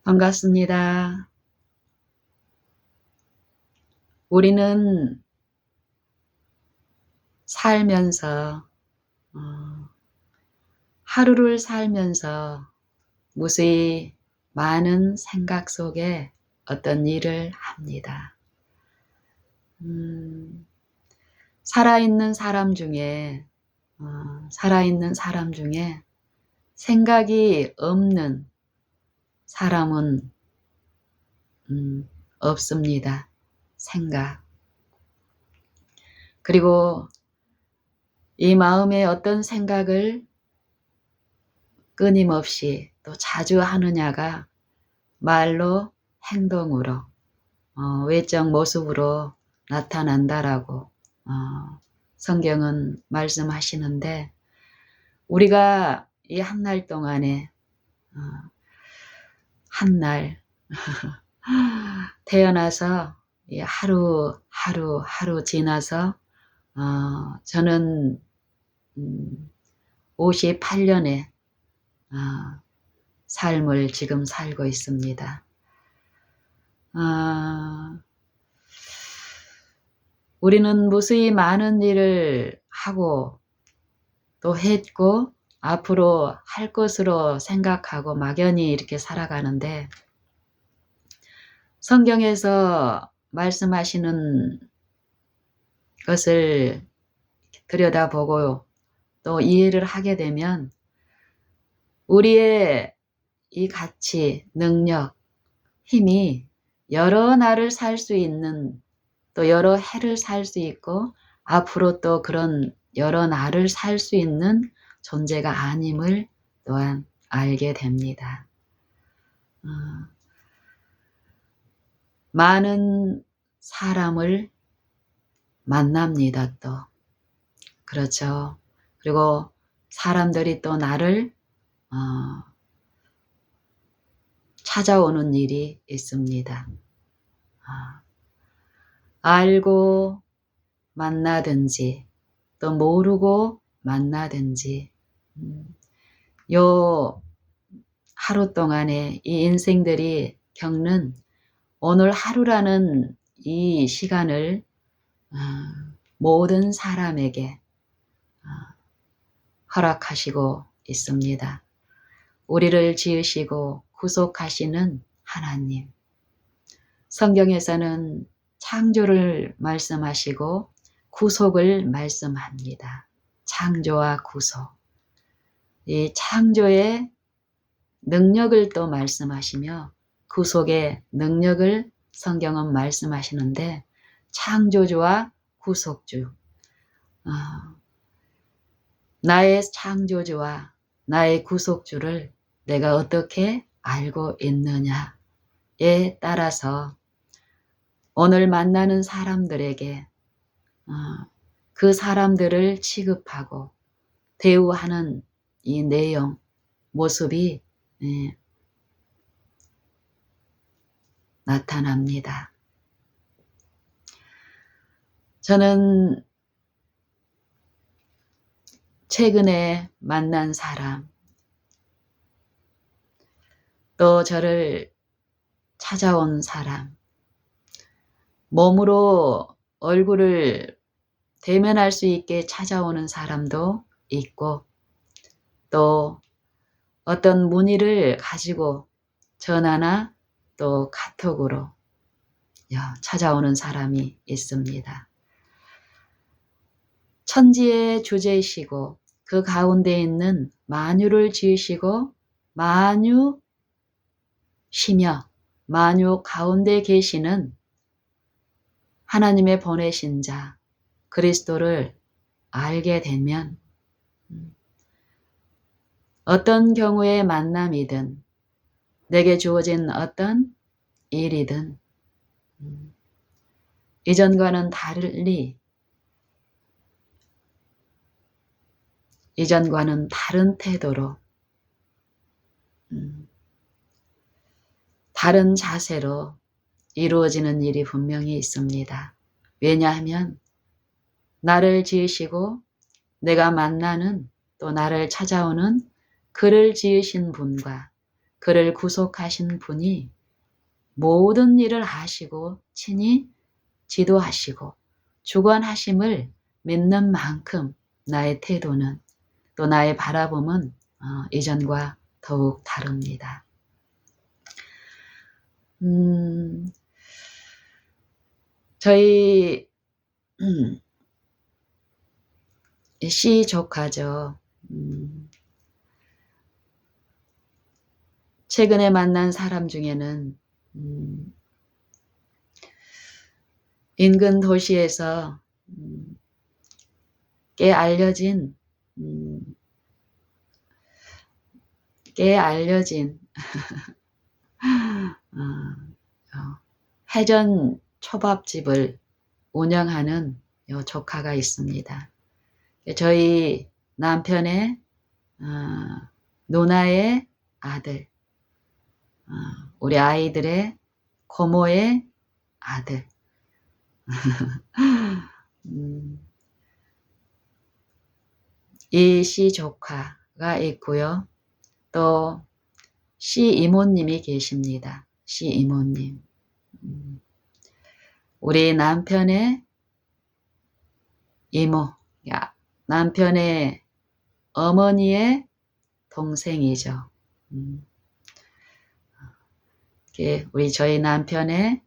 반갑습니다. 우리는 살면서 어, 하루를 살면서 무수히 많은 생각 속에 어떤 일을 합니다. 살아있는 사람 중에 살아있는 사람 중에 생각이 없는 사람은 없습니다. 생각. 그리고 이 마음에 어떤 생각을 끊임없이 또 자주 하느냐가 말로 행동으로 외적 모습으로 나타난다라고 성경은 말씀하시는데, 우리가 이 한 날 동안에 한 날 태어나서 이 하루 지나서 저는 58년의 삶을 지금 살고 있습니다. 우리는 무수히 많은 일을 하고 또 했고 앞으로 할 것으로 생각하고 막연히 이렇게 살아가는데, 성경에서 말씀하시는 것을 들여다보고 또 이해를 하게 되면 우리의 이 가치, 능력, 힘이 여러 날을 살 수 있는, 또 여러 해를 살 수 있고 앞으로 또 그런 여러 날을 살 수 있는 존재가 아님을 또한 알게 됩니다. 많은 사람을 만납니다. 또 그렇죠. 그리고 사람들이 또 나를 찾아오는 일이 있습니다. 알고 만나든지 또 모르고 만나든지 요 하루 동안에 이 인생들이 겪는 오늘 하루라는 이 시간을 모든 사람에게 허락하시고 있습니다. 우리를 지으시고 구속하시는 하나님. 성경에서는 창조를 말씀하시고 구속을 말씀합니다. 창조와 구속. 이 창조의 능력을 또 말씀하시며 구속의 능력을 성경은 말씀하시는데, 창조주와 구속주, 나의 창조주와 나의 구속주를 내가 어떻게 알고 있느냐에 따라서 오늘 만나는 사람들에게 그 사람들을 취급하고 대우하는 이 내용, 모습이 나타납니다. 저는 최근에 만난 사람, 또 저를 찾아온 사람, 몸으로 얼굴을 대면할 수 있게 찾아오는 사람도 있고, 또 어떤 문의를 가지고 전화나 또 카톡으로 찾아오는 사람이 있습니다. 천지의 주제이시고 그 가운데 있는 만유를 지으시고 만유시며 만유 가운데 계시는 하나님의 보내신 자 그리스도를 알게 되면 어떤 경우의 만남이든 내게 주어진 어떤 일이든 이전과는 달리, 이전과는 다른 태도로, 다른 자세로 이루어지는 일이 분명히 있습니다. 왜냐하면 나를 지으시고 내가 만나는 또 나를 찾아오는 그를 지으신 분과 그를 구속하신 분이 모든 일을 하시고 친히 지도하시고 주관하심을 믿는 만큼 나의 태도는 또 나의 바라봄은 이전과 더욱 다릅니다. 저희 씨 조카죠. 최근에 만난 사람 중에는 인근 도시에서 꽤 알려진 해전 초밥집을 운영하는 요 조카가 있습니다. 저희 남편의 누나의 아들, 우리 아이들의 고모의 아들. 이 씨 조카가 있고요. 또 씨 이모님이 계십니다. 씨 이모님. 우리 남편의 이모, 남편의 어머니의 동생이죠. 우리 저희 남편의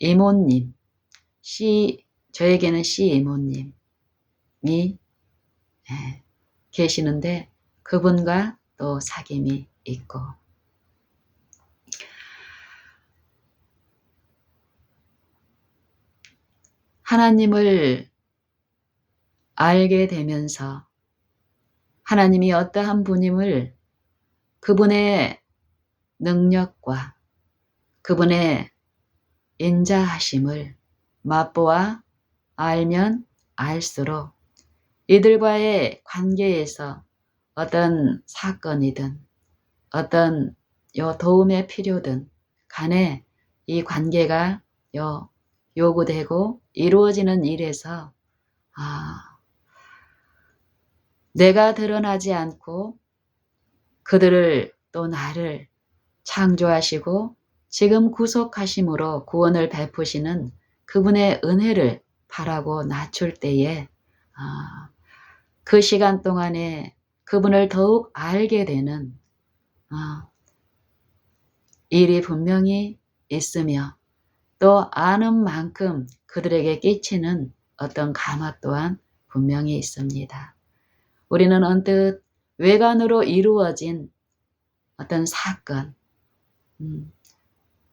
이모님, 저에게는 씨 이모님이 계시는데 그분과 또 사귐이 있고, 하나님을 알게 되면서 하나님이 어떠한 분임을 그분의 능력과 그분의 인자하심을 맛보아 알면 알수록 이들과의 관계에서 어떤 사건이든 어떤 도움의 필요든 간에 이 관계가 요구되고 이루어지는 일에서 내가 드러나지 않고 그들을 또 나를 창조하시고 지금 구속하심으로 구원을 베푸시는 그분의 은혜를 바라고 낮출 때에 그 시간 동안에 그분을 더욱 알게 되는 일이 분명히 있으며 또 아는 만큼 그들에게 끼치는 어떤 감화 또한 분명히 있습니다. 우리는 언뜻 외관으로 이루어진 어떤 사건,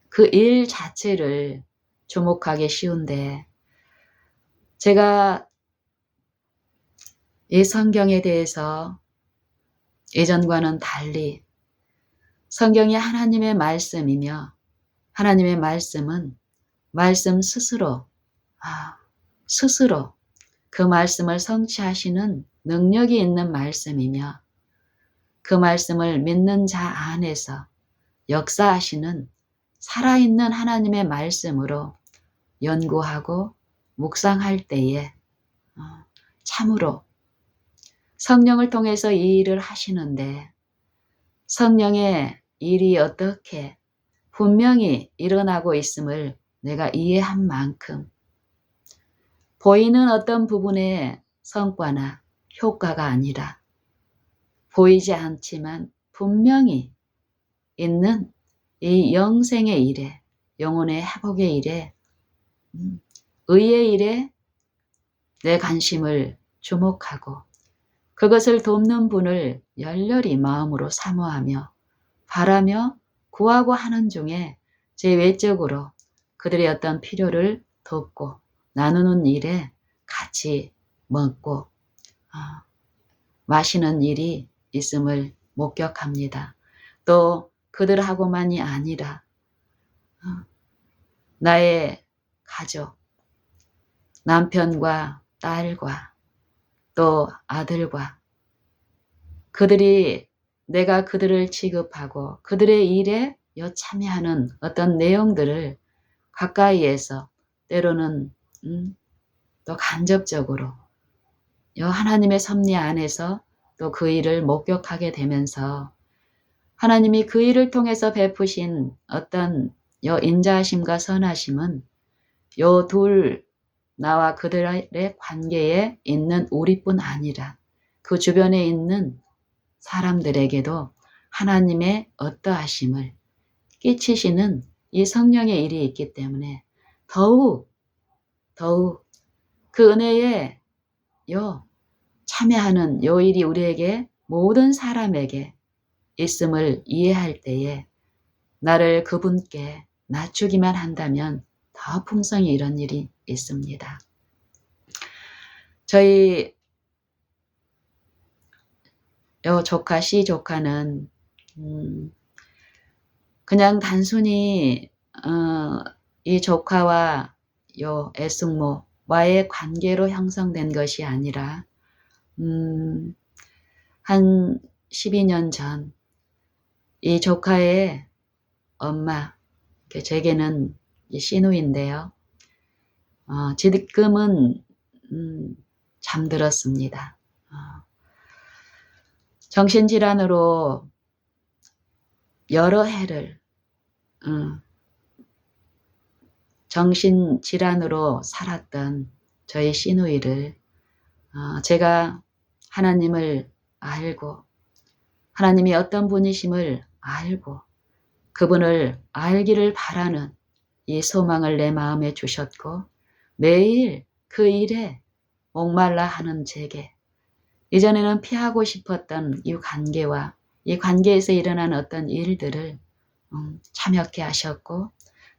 그 일 자체를 주목하기 쉬운데 제가 이 성경에 대해서 예전과는 달리 성경이 하나님의 말씀이며 하나님의 말씀은 말씀 스스로 그 말씀을 성취하시는 능력이 있는 말씀이며 그 말씀을 믿는 자 안에서 역사하시는 살아있는 하나님의 말씀으로 연구하고 묵상할 때에 참으로 성령을 통해서 이 일을 하시는데 성령의 일이 어떻게 분명히 일어나고 있음을 내가 이해한 만큼 보이는 어떤 부분의 성과나 효과가 아니라 보이지 않지만 분명히 있는 이 영생의 일에, 영혼의 회복의 일에, 의의 일에 내 관심을 주목하고 그것을 돕는 분을 열렬히 마음으로 사모하며 바라며 구하고 하는 중에 제 외적으로 그들의 어떤 필요를 돕고 나누는 일에 같이 먹고 마시는 일이 있음을 목격합니다. 또 그들하고만이 아니라 나의 가족, 남편과 딸과 또 아들과 그들이 내가 그들을 취급하고 그들의 일에 참여하는 어떤 내용들을 가까이에서 때로는 또 간접적으로 하나님의 섭리 안에서 또 그 일을 목격하게 되면서 하나님이 그 일을 통해서 베푸신 어떤 요 인자하심과 선하심은 요 둘 나와 그들의 관계에 있는 우리뿐 아니라 그 주변에 있는 사람들에게도 하나님의 어떠하심을 끼치시는 이 성령의 일이 있기 때문에 더욱 그 은혜에 참여하는 요 일이 우리에게 모든 사람에게 있음을 이해할 때에 나를 그분께 낮추기만 한다면 더 풍성히 이런 일이 있습니다. 저희 요 조카 C 조카는 그냥 단순히 이 조카와 요 애숙모와의 관계로 형성된 것이 아니라 한 12년 전 이 조카의 엄마, 제게는 시누인데요. 지금은 잠들었습니다. 정신질환으로 여러 해를 정신질환으로 살았던 저희 시누이를 제가 하나님을 알고 하나님이 어떤 분이심을 알고 그분을 알기를 바라는 이 소망을 내 마음에 주셨고 매일 그 일에 목말라 하는 제게 이전에는 피하고 싶었던 이 관계와 이 관계에서 일어난 어떤 일들을 참여케 하셨고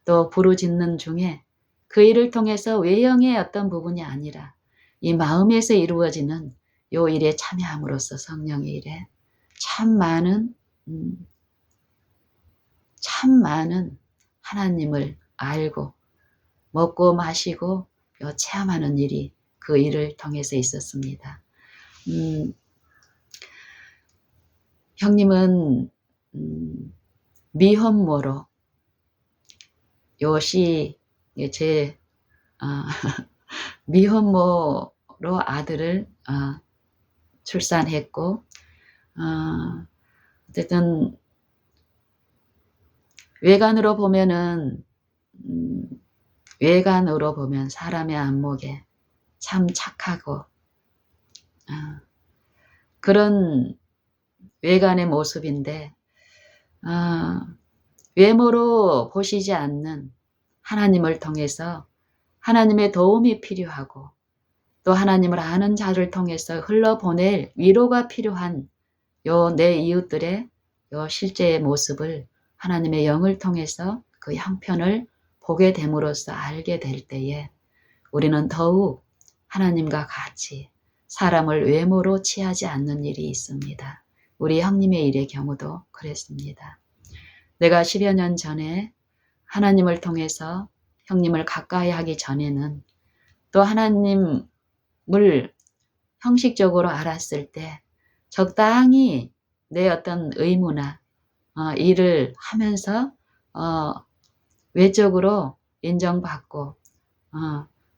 또 부르짖는 중에 그 일을 통해서 외형의 어떤 부분이 아니라 이 마음에서 이루어지는 요 일에 참여함으로써 성령의 일에 참 많은 하나님을 알고 먹고 마시고 체험하는 일이 그 일을 통해서 있었습니다. 형님은 미혼모로 요시 제 미혼모로 아들을 출산했고 어쨌든 외관으로 보면 사람의 안목에 참 착하고 그런 외관의 모습인데 외모로 보시지 않는 하나님을 통해서 하나님의 도움이 필요하고 또 하나님을 아는 자를 통해서 흘러보낼 위로가 필요한 요 내 이웃들의 요 실제의 모습을 하나님의 영을 통해서 그 형편을 보게 됨으로써 알게 될 때에 우리는 더욱 하나님과 같이 사람을 외모로 취하지 않는 일이 있습니다. 우리 형님의 일의 경우도 그랬습니다. 내가 10여 년 전에 하나님을 통해서 형님을 가까이 하기 전에는 또 하나님을 형식적으로 알았을 때 적당히 내 어떤 의무나 일을 하면서 외적으로 인정받고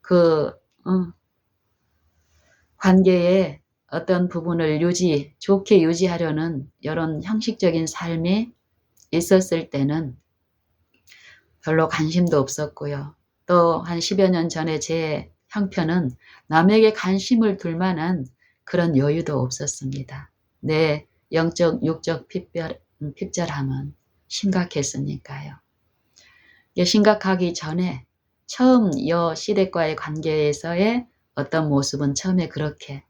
그 관계의 어떤 부분을 좋게 유지하려는 이런 형식적인 삶이 있었을 때는 별로 관심도 없었고요. 또 한 10여 년 전에 제 형편은 남에게 관심을 둘 만한 그런 여유도 없었습니다. 내 영적, 육적 핍절함은 심각했으니까요. 심각하기 전에 처음 여 시댁과의 관계에서의 어떤 모습은 처음에 그렇게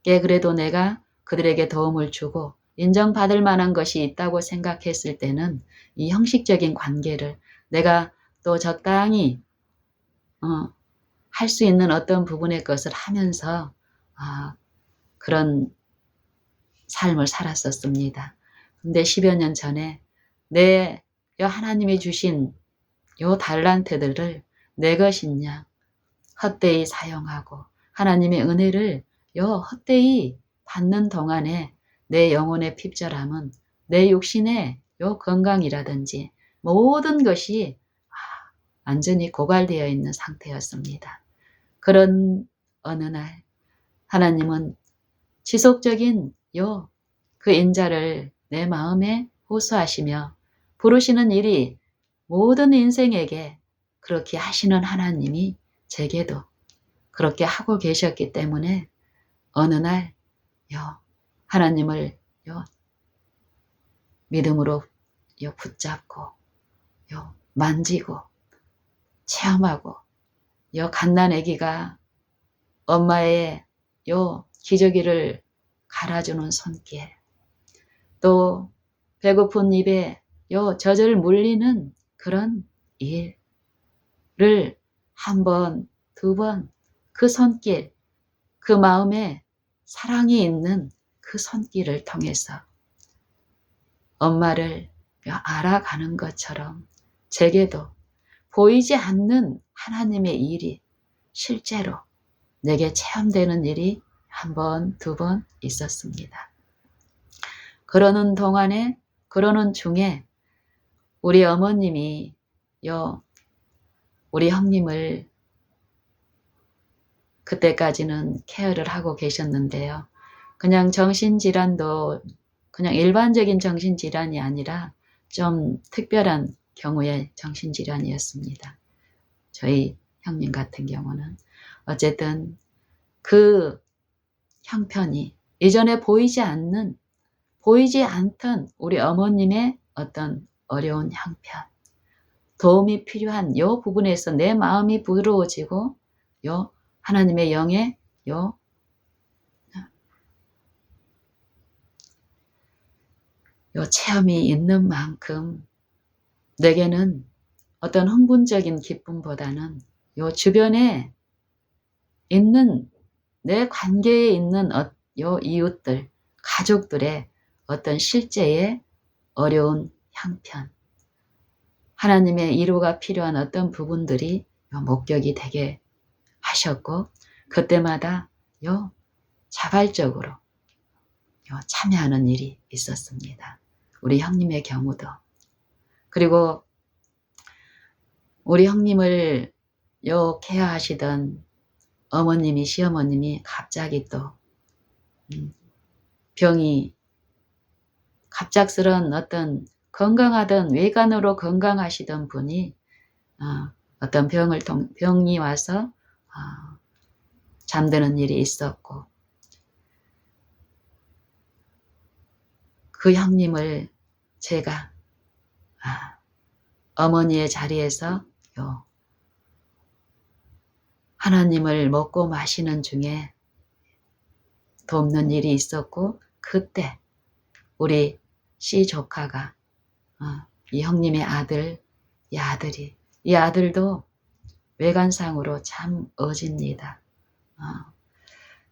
그래도 내가 그들에게 도움을 주고 인정받을 만한 것이 있다고 생각했을 때는 이 형식적인 관계를 내가 또 적당히 할 수 있는 어떤 부분의 것을 하면서 그런 삶을 살았었습니다. 근데 10여 년 전에 내 하나님이 주신 요 달란트들을 내 것이냐 헛되이 사용하고 하나님의 은혜를 헛되이 받는 동안에 내 영혼의 핍절함은 내 육신의 건강이라든지 모든 것이 완전히 고갈되어 있는 상태였습니다. 그런 어느 날 하나님은 지속적인 그 인자를 내 마음에 호소하시며 부르시는 일이 모든 인생에게 그렇게 하시는 하나님이 제게도 그렇게 하고 계셨기 때문에 어느 날 하나님을 믿음으로 붙잡고 만지고 체험하고 갓난아기가 엄마의 기저귀를 갈아주는 손길, 또 배고픈 입에 젖을 물리는 그런 일을 한 번, 두 번, 그 손길, 그 마음에 사랑이 있는 그 손길을 통해서 엄마를 알아가는 것처럼 제게도 보이지 않는 하나님의 일이 실제로 내게 체험되는 일이 한 번, 두 번 있었습니다. 그러는 동안에, 그러는 중에 우리 어머님이 우리 형님을 그때까지는 케어를 하고 계셨는데요. 그냥 정신질환도 그냥 일반적인 정신질환이 아니라 좀 특별한 경우의 정신질환이었습니다. 저희 형님 같은 경우는. 어쨌든 그 형편이 이전에 보이지 않던 우리 어머님의 어떤 어려운 형편, 도움이 필요한 요 부분에서 내 마음이 부드러워지고 하나님의 영의 체험이 있는 만큼 내게는 어떤 흥분적인 기쁨보다는 주변에 있는 내 관계에 있는 이웃들, 가족들의 어떤 실제의 어려운 형편, 하나님의 위로가 필요한 어떤 부분들이 목격이 되게 하셨고, 그때마다 자발적으로 참여하는 일이 있었습니다. 우리 형님의 경우도. 그리고 우리 형님을 케어하시던 어머님이, 시어머님이 갑자기 또 병이, 갑작스런 어떤 건강하던, 외관으로 건강하시던 분이 어떤 병이 와서 잠드는 일이 있었고, 그 형님을 제가 어머니의 자리에서 하나님을 먹고 마시는 중에 돕는 일이 있었고, 그때 우리 씨 조카가 이 형님의 이 아들도 외관상으로 참 어집니다.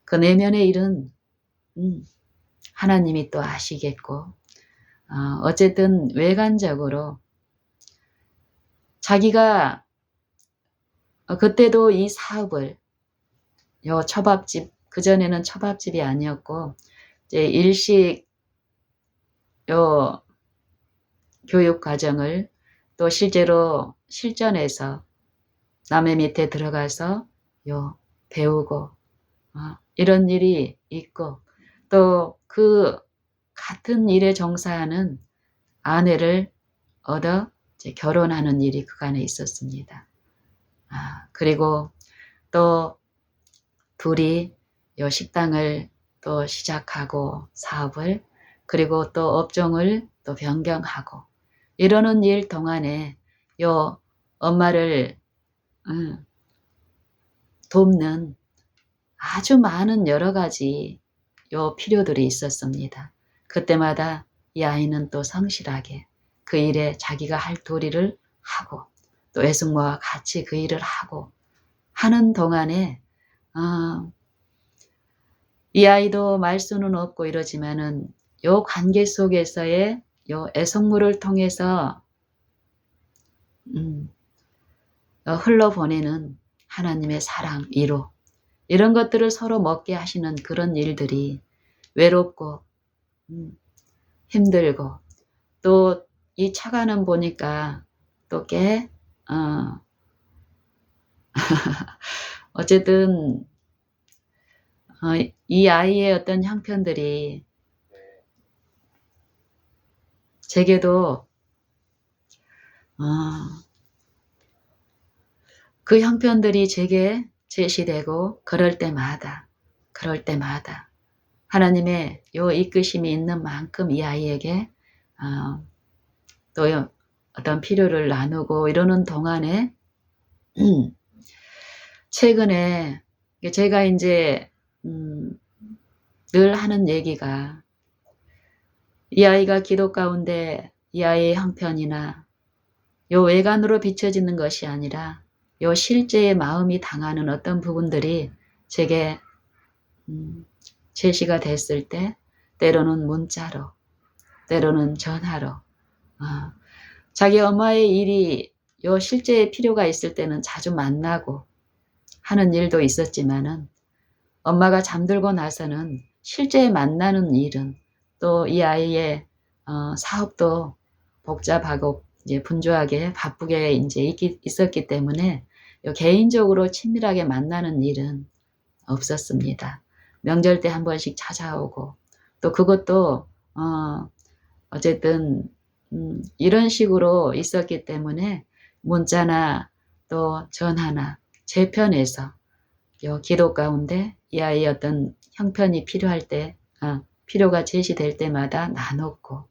그 내면의 일은 하나님이 또 아시겠고, 어쨌든 외관적으로 자기가 그때도 이 사업을 초밥집, 그전에는 초밥집이 아니었고 이제 일식 교육 과정을 또 실제로 실전에서 남의 밑에 들어가서 배우고 이런 일이 있고, 또 그 같은 일에 종사하는 아내를 얻어 이제 결혼하는 일이 그간에 있었습니다. 그리고 또 둘이 식당을 또 시작하고 사업을, 그리고 또 업종을 또 변경하고 이러는 일 동안에 엄마를 돕는 아주 많은 여러 가지 필요들이 있었습니다. 그때마다 이 아이는 또 성실하게 그 일에 자기가 할 도리를 하고, 또 애숙모와 같이 그 일을 하고 하는 동안에 이 아이도 말 수는 없고 이러지만은 관계 속에서의 애숙모를 통해서 흘러보내는 하나님의 사랑, 위로, 이런 것들을 서로 먹게 하시는 그런 일들이 외롭고 힘들고, 또 이 차관은 보니까 또 어쨌든 이 아이의 어떤 형편들이 제게도 그 형편들이 제게 제시되고 그럴 때마다 하나님의 요 이끄심이 있는 만큼 이 아이에게 또 어떤 필요를 나누고 이러는 동안에 최근에 제가 이제 늘 하는 얘기가 이 아이가 기도 가운데 이 아이의 형편이나 요 외관으로 비춰지는 것이 아니라 요 실제의 마음이 당하는 어떤 부분들이 제게 제시가 됐을 때 때로는 문자로 때로는 전화로 자기 엄마의 일이 요 실제의 필요가 있을 때는 자주 만나고 하는 일도 있었지만은 엄마가 잠들고 나서는 실제 만나는 일은 또 이 아이의 사업도 복잡하고 이제 분주하게 바쁘게 이제 있었기 때문에 개인적으로 친밀하게 만나는 일은 없었습니다. 명절 때 한 번씩 찾아오고 또 그것도 어쨌든 이런 식으로 있었기 때문에 문자나 또 전화나 제 편에서 요 기도 가운데 이 아이의 어떤 형편이 필요할 때 필요가 제시될 때마다 나눴고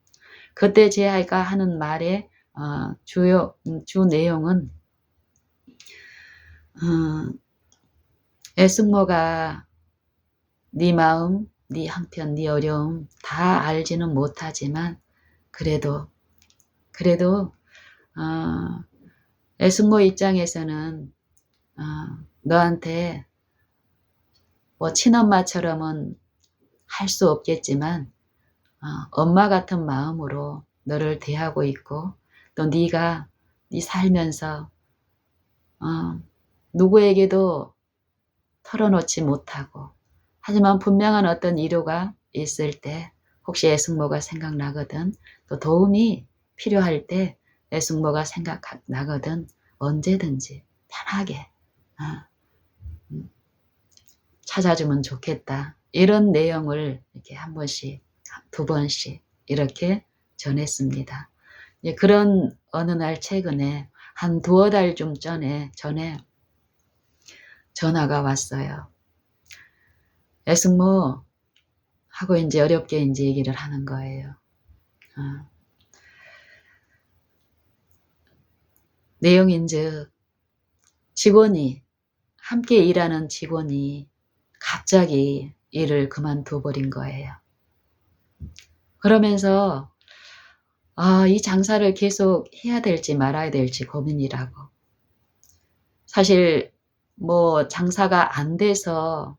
그때 제 아이가 하는 말의 주 내용은 애숙모가 네 마음, 네 형편, 네 어려움 다 알지는 못하지만 그래도 애숙모 입장에서는 너한테 뭐 친엄마처럼은 할 수 없겠지만 엄마 같은 마음으로 너를 대하고 있고 또 네가 네 살면서 누구에게도 털어놓지 못하고 하지만 분명한 어떤 이유가 있을 때 혹시 애숙모가 생각나거든 또 도움이 필요할 때 애숙모가 생각나거든 언제든지 편하게 찾아주면 좋겠다. 이런 내용을 이렇게 한 번씩, 두 번씩 이렇게 전했습니다. 그런 어느 날 최근에 한 두어 달 좀 전에 전화가 왔어요. 애숙모 하고 이제 어렵게 이제 얘기를 하는 거예요. 내용인즉 직원이 함께 일하는 직원이 갑자기 일을 그만둬 버린 거예요. 그러면서 이 장사를 계속 해야 될지 말아야 될지 고민이라고. 사실 뭐 장사가 안 돼서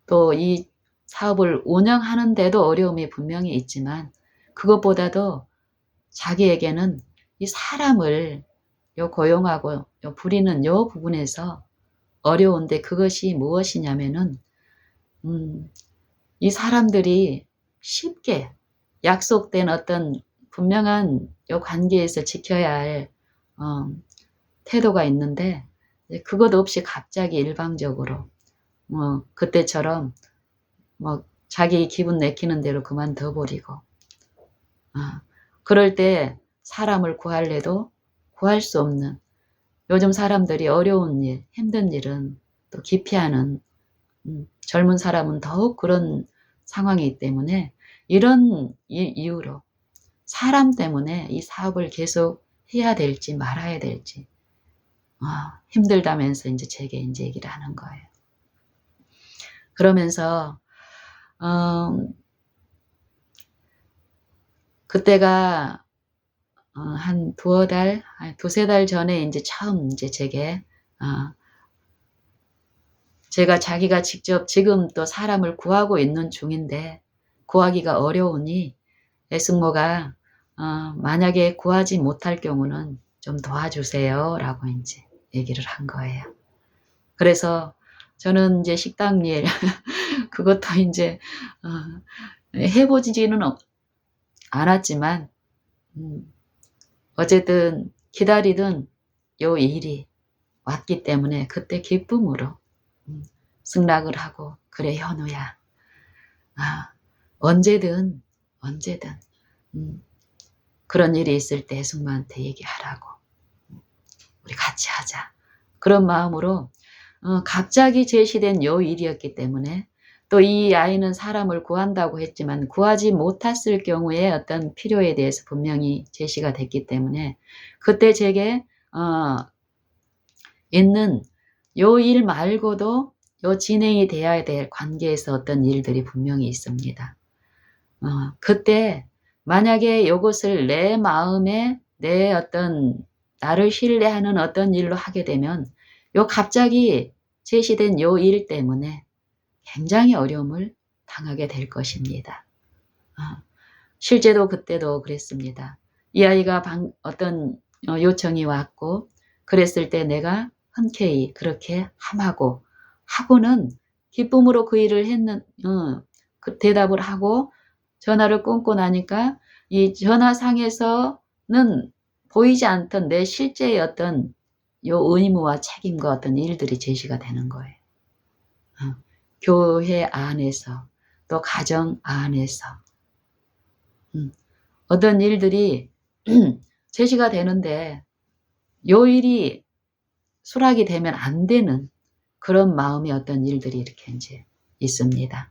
또 이 사업을 운영하는데도 어려움이 분명히 있지만 그것보다도 자기에게는 이 사람을 고용하고 부리는 요 부분에서 어려운데 그것이 무엇이냐면은 이 사람들이 쉽게 약속된 어떤 분명한 요 관계에서 지켜야 할 태도가 있는데 그것 없이 갑자기 일방적으로 그때처럼 자기 기분 내키는 대로 그만둬 버리고 그럴 때 사람을 구할래도 구할 수 없는 요즘 사람들이 어려운 일, 힘든 일은 또 기피하는 젊은 사람은 더욱 그런 상황이기 때문에 이런 이유로 사람 때문에 이 사업을 계속 해야 될지 말아야 될지 힘들다면서 이제 제게 이제 얘기를 하는 거예요. 그러면서 그때가 한 두세 달 전에 이제 처음 이제 제게 제가 자기가 직접 지금 또 사람을 구하고 있는 중인데 구하기가 어려우니 애숙모가 만약에 구하지 못할 경우는 좀 도와주세요 라고 이제 얘기를 한 거예요. 그래서 저는 이제 식당 일 그것도 이제 해보지는 않았지만 어쨌든 기다리던 요 일이 왔기 때문에 그때 기쁨으로 승낙을 하고 그래 현우야 언제든 그런 일이 있을 때 승마한테 얘기하라고. 우리 같이 하자. 그런 마음으로 갑자기 제시된 요 일이었기 때문에 또 이 아이는 사람을 구한다고 했지만 구하지 못했을 경우에 어떤 필요에 대해서 분명히 제시가 됐기 때문에 그때 제게 있는 요 일 말고도 요 진행이 돼야 될 관계에서 어떤 일들이 분명히 있습니다. 그때 만약에 요것을 내 마음에 내 어떤 나를 신뢰하는 어떤 일로 하게 되면 요 갑자기 제시된 요 일 때문에 굉장히 어려움을 당하게 될 것입니다. 실제로 그때도 그랬습니다. 이 아이가 어떤 요청이 왔고 그랬을 때 내가 흔쾌히 그렇게 하고는 기쁨으로 그 일을 그 대답을 하고 전화를 끊고 나니까 이 전화상에서는 보이지 않던 내 실제의 어떤 요 의무와 책임과 어떤 일들이 제시가 되는 거예요. 교회 안에서 또 가정 안에서 어떤 일들이 제시가 되는데 요 일이 수락이 되면 안 되는 그런 마음의 어떤 일들이 이렇게 이제 있습니다.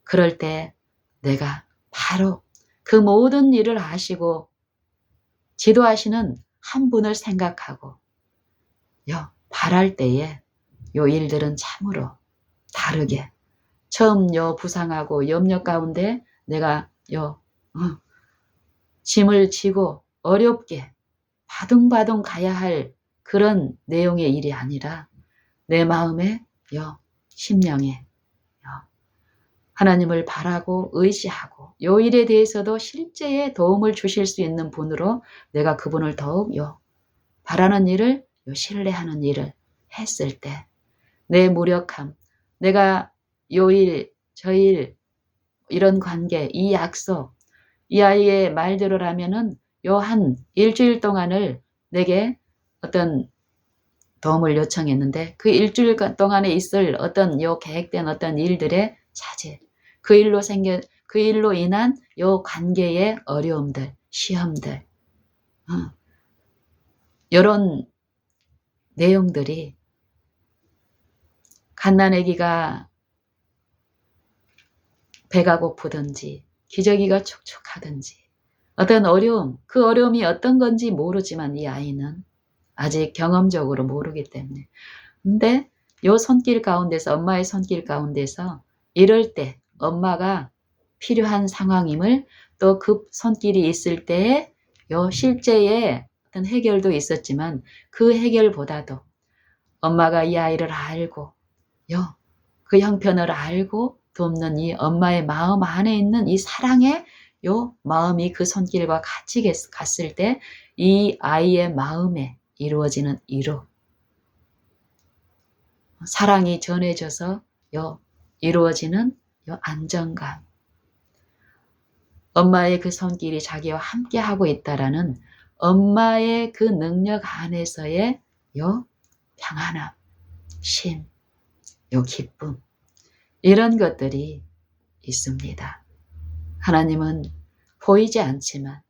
그럴 때 내가 바로 그 모든 일을 아시고 지도하시는 한 분을 생각하고 바랄 때에 요 일들은 참으로 다르게 처음 부상하고 염려 가운데 내가 짐을 지고 어렵게 바둥바둥 가야 할 그런 내용의 일이 아니라 내 마음에 심령에 하나님을 바라고 의지하고 요 일에 대해서도 실제의 도움을 주실 수 있는 분으로 내가 그분을 더욱 바라는 일을 신뢰하는 일을 했을 때 내 무력함, 내가 요 일, 저 일, 이런 관계, 이 약속, 이 아이의 말대로라면은 요 한 일주일 동안을 내게 어떤 도움을 요청했는데 그 일주일 동안에 있을 어떤 계획된 어떤 일들의 차질, 그 일로 인한 요 관계의 어려움들, 시험들, 이런 내용들이 갓난아기가 배가 고프든지 기저귀가 촉촉하든지 어떤 어려움, 그 어려움이 어떤 건지 모르지만 이 아이는 아직 경험적으로 모르기 때문에 근데 요 손길 가운데서 엄마의 손길 가운데서 이럴 때 엄마가 필요한 상황임을 또 그 손길이 있을 때에 요 실제의 어떤 해결도 있었지만 그 해결보다도 엄마가 이 아이를 알고 그 형편을 알고 돕는 이 엄마의 마음 안에 있는 이 사랑의 마음이 그 손길과 같이 갔을 때 이 아이의 마음에 이루어지는 위로 사랑이 전해져서 이루어지는 안정감 엄마의 그 손길이 자기와 함께 하고 있다라는 엄마의 그 능력 안에서의 평안함, 쉼, 기쁨 이런 것들이 있습니다. 하나님은 보이지 않지만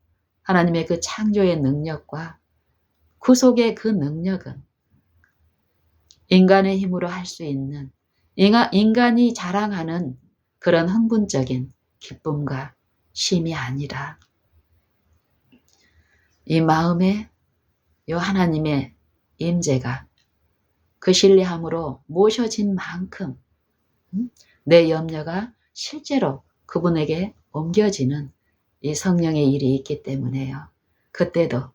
하나님의 그 창조의 능력과 구속의 그 능력은 인간의 힘으로 할 수 있는 인간이 자랑하는 그런 흥분적인 기쁨과 쉼이 아니라 이 마음에 하나님의 임재가 그 신뢰함으로 모셔진 만큼 내 염려가 실제로 그분에게 옮겨지는 이 성령의 일이 있기 때문에요. 그때도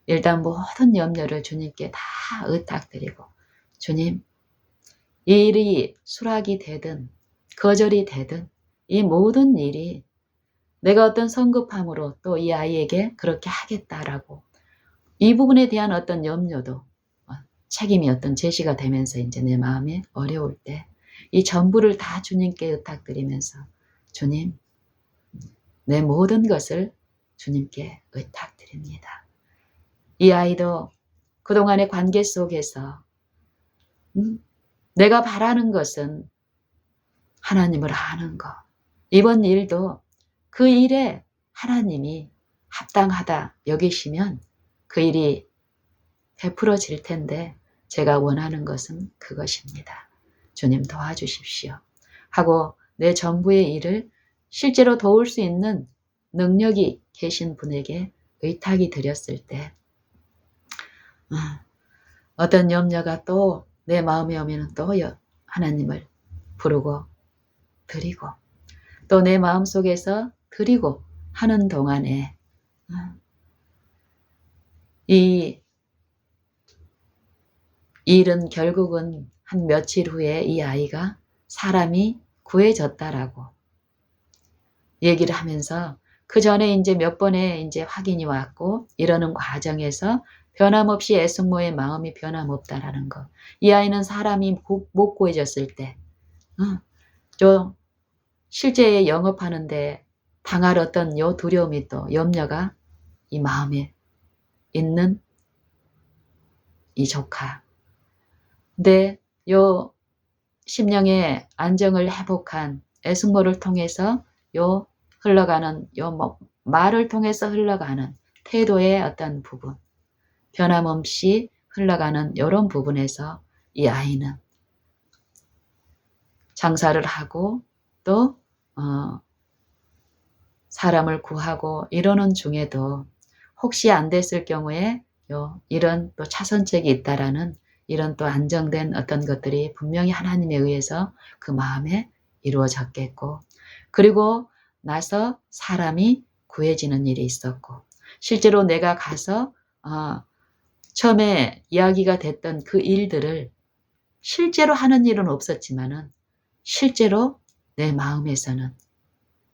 일단 모든 염려를 주님께 다 의탁드리고 주님 이 일이 수락이 되든 거절이 되든 이 모든 일이 내가 어떤 성급함으로 또 이 아이에게 그렇게 하겠다라고 이 부분에 대한 어떤 염려도 책임이 어떤 제시가 되면서 이제 내 마음에 어려울 때 이 전부를 다 주님께 의탁드리면서 주님 내 모든 것을 주님께 의탁드립니다. 이 아이도 그동안의 관계 속에서 내가 바라는 것은 하나님을 아는 것. 이번 일도 그 일에 하나님이 합당하다 여기시면 그 일이 베풀어질 텐데 제가 원하는 것은 그것입니다. 주님 도와주십시오. 하고 내 전부의 일을 실제로 도울 수 있는 능력이 계신 분에게 의탁이 드렸을 때 어떤 염려가 또 내 마음에 오면 또 하나님을 부르고 드리고 또 내 마음속에서 드리고 하는 동안에 이 일은 결국은 한 며칠 후에 이 아이가 사람이 구해졌다라고 얘기를 하면서 그 전에 이제 몇 번의 이제 확인이 왔고 이러는 과정에서 변함없이 애숙모의 마음이 변함없다라는 것. 이 아이는 사람이 못 구해졌을 때, 저 실제 영업하는데 당할 어떤 요 두려움이 또 염려가 이 마음에 있는 이 조카. 근데 요 심령의 안정을 회복한 애숙모를 통해서 요 흘러가는 요 말을 통해서 흘러가는 태도의 어떤 부분, 변함없이 흘러가는 이런 부분에서 이 아이는 장사를 하고 또 사람을 구하고 이러는 중에도 혹시 안 됐을 경우에 이런 또 차선책이 있다라는 이런 또 안정된 어떤 것들이 분명히 하나님에 의해서 그 마음에 이루어졌겠고 그리고 나서 사람이 구해지는 일이 있었고 실제로 내가 가서 처음에 이야기가 됐던 그 일들을 실제로 하는 일은 없었지만은 실제로 내 마음에서는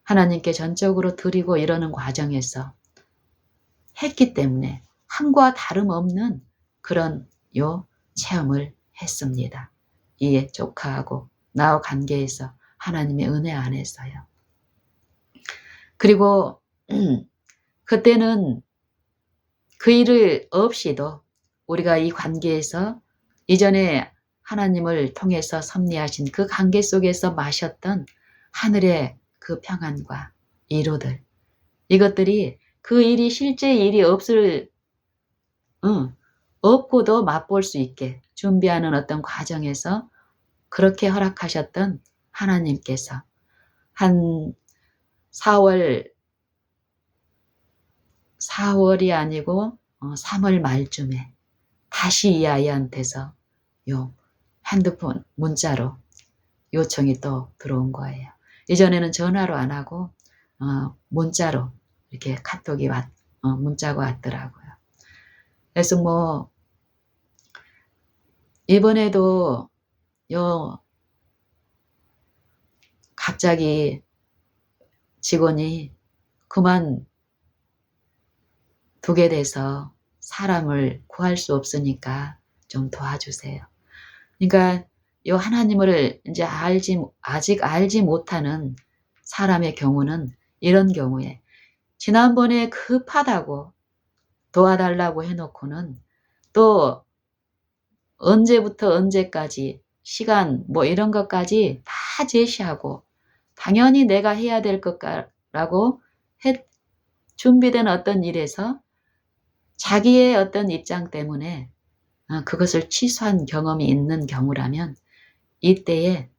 하나님께 전적으로 드리고 이러는 과정에서 했기 때문에 한과 다름없는 그런 체험을 했습니다. 이 조카하고 나와 관계에서 하나님의 은혜 안에서요. 그리고 그때는 그 일을 없이도 우리가 이 관계에서 이전에 하나님을 통해서 섭리하신 그 관계 속에서 마셨던 하늘의 그 평안과 위로들 이것들이 그 일이 실제 일이 없고도 맛볼 수 있게 준비하는 어떤 과정에서 그렇게 허락하셨던 하나님께서 한 4월이 아니고 3월 말쯤에 다시 이 아이한테서 핸드폰 문자로 요청이 또 들어온 거예요. 이전에는 전화로 안 하고 문자로 이렇게 카톡이 문자가 왔더라고요. 그래서 이번에도 갑자기 직원이 그만 두게 돼서 사람을 구할 수 없으니까 좀 도와주세요. 그러니까 하나님을 이제 아직 알지 못하는 사람의 경우는 이런 경우에 지난번에 급하다고 도와달라고 해놓고는 또 언제부터 언제까지 시간 이런 것까지 다 제시하고 당연히 내가 해야 될 것라고 준비된 어떤 일에서 자기의 어떤 입장 때문에 그것을 취소한 경험이 있는 경우라면 이때에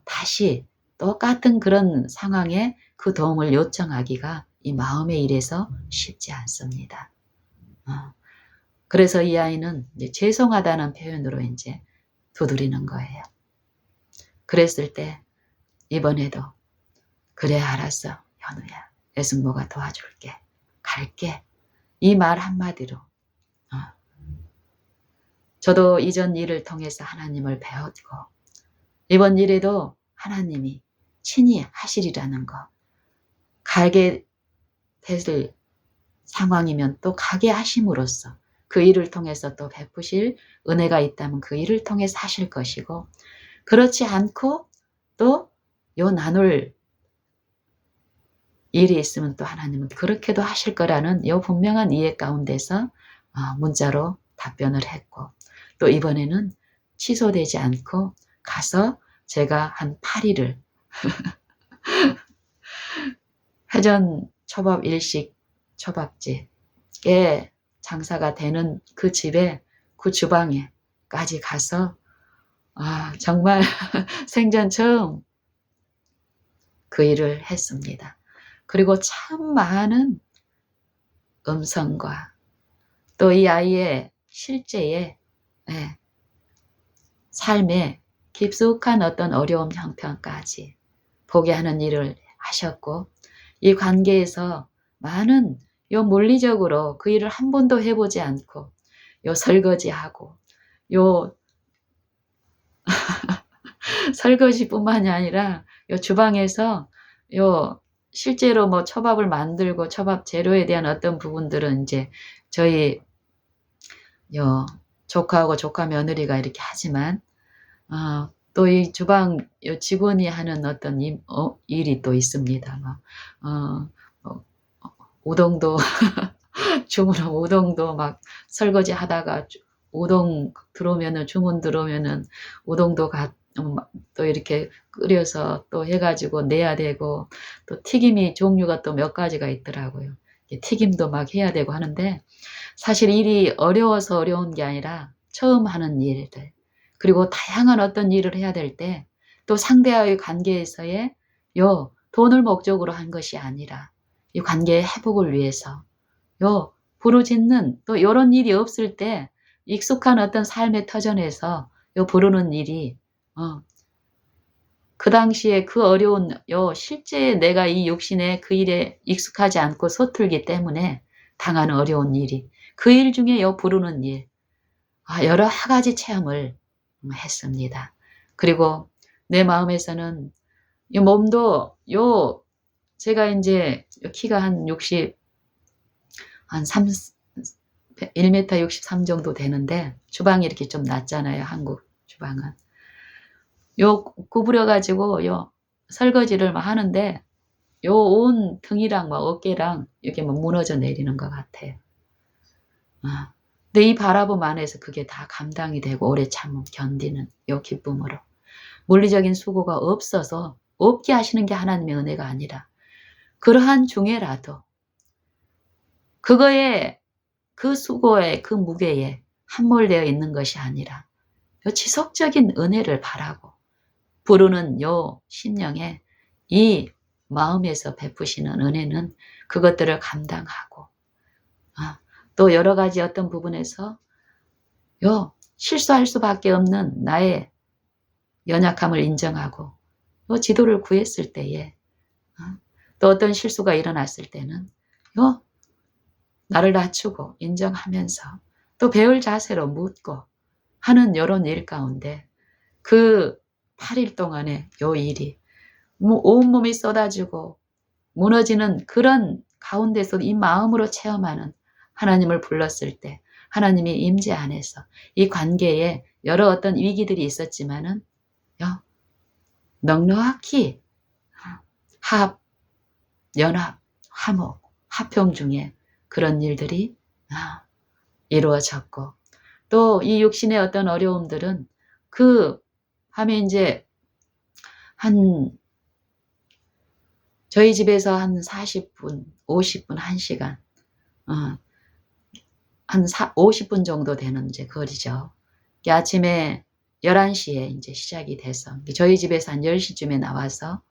다시 똑같은 그런 상황에 그 도움을 요청하기가 이 마음의 일에서 쉽지 않습니다. 그래서 이 아이는 이제 죄송하다는 표현으로 이제 두드리는 거예요. 그랬을 때 이번에도 그래 알았어 현우야 애숙모가 도와줄게 갈게 이 말 한마디로 저도 이전 일을 통해서 하나님을 배웠고 이번 일에도 하나님이 친히 하시리라는 거 가게 될 상황이면 또 가게 하심으로써 그 일을 통해서 또 베푸실 은혜가 있다면 그 일을 통해서 하실 것이고 그렇지 않고 또 나눌 일이 있으면 또 하나님은 그렇게도 하실 거라는 분명한 이해 가운데서 문자로 답변을 했고 또 이번에는 취소되지 않고 가서 제가 한 8일을 회전 초밥 일식 초밥집에 장사가 되는 그 집에 그 주방에까지 가서 정말 생전 처음 그 일을 했습니다. 그리고 참 많은 음성과 또 이 아이의 실제의 삶의 깊숙한 어떤 어려움 형편까지 보게 하는 일을 하셨고 이 관계에서 많은 요 물리적으로 그 일을 한 번도 해보지 않고 요 설거지하고 요 설거지뿐만이 아니라 요 주방에서 요 실제로 뭐 초밥을 만들고 초밥 재료에 대한 어떤 부분들은 이제 저희 요 조카하고 조카 며느리가 이렇게 하지만 또 이 주방 요 직원이 하는 어떤 일이 또 있습니다. 막 뭐 우동도 주문하면 우동도 막 설거지하다가 우동 들어오면은 주문 들어오면은 우동도 또 이렇게 끓여서 또 해 가지고 내야 되고 또 튀김이 종류가 또 몇 가지가 있더라고요. 튀김도 막 해야 되고 하는데 사실 일이 어려워서 어려운 게 아니라 처음 하는 일들 그리고 다양한 어떤 일을 해야 될 때 또 상대와의 관계에서의 돈을 목적으로 한 것이 아니라 이 관계의 회복을 위해서 부르짖는 또 요런 일이 없을 때 익숙한 어떤 삶의 터전에서 부르는 일이 그 당시에 그 어려운 실제 내가 이 육신의 그 일에 익숙하지 않고 서툴기 때문에 당하는 어려운 일이 그 일 중에 부르는 일 여러 가지 체험을 했습니다. 그리고 내 마음에서는 이 몸도 제가 인제 키가 한 1m 63 정도 되는데 주방이 이렇게 좀 낮잖아요, 한국 주방은. 구부려 가지고 설거지를 막 하는데 온 등이랑 막 어깨랑 이렇게 막 무너져 내리는 것 같아요. 근데 이 바라봄 안에서 그게 다 감당이 되고 오래 참 견디는 기쁨으로 물리적인 수고가 없어서 없게 하시는 게 하나님의 은혜가 아니라 그러한 중에라도 그거에 그 수고에 그 무게에 함몰되어 있는 것이 아니라 지속적인 은혜를 바라고 부르는 심령에 이 마음에서 베푸시는 은혜는 그것들을 감당하고 또 여러 가지 어떤 부분에서 실수할 수밖에 없는 나의 연약함을 인정하고 지도를 구했을 때에 또 어떤 실수가 일어났을 때는 나를 낮추고 인정하면서 또 배울 자세로 묻고 하는 이런 일 가운데 그 8일 동안의 일이 온몸이 쏟아지고 무너지는 그런 가운데서 이 마음으로 체험하는 하나님을 불렀을 때 하나님이 임재 안에서 이 관계에 여러 어떤 위기들이 있었지만은 넉넉히 합, 연합, 화목, 화평 중에 그런 일들이 이루어졌고 또 이 육신의 어떤 어려움들은 하면 이제 저희 집에서 한 40분, 50분, 1시간, 한 50분 정도 되는 이제 거리죠. 아침에 11시에 이제 시작이 돼서 저희 집에서 한 10시쯤에 나와서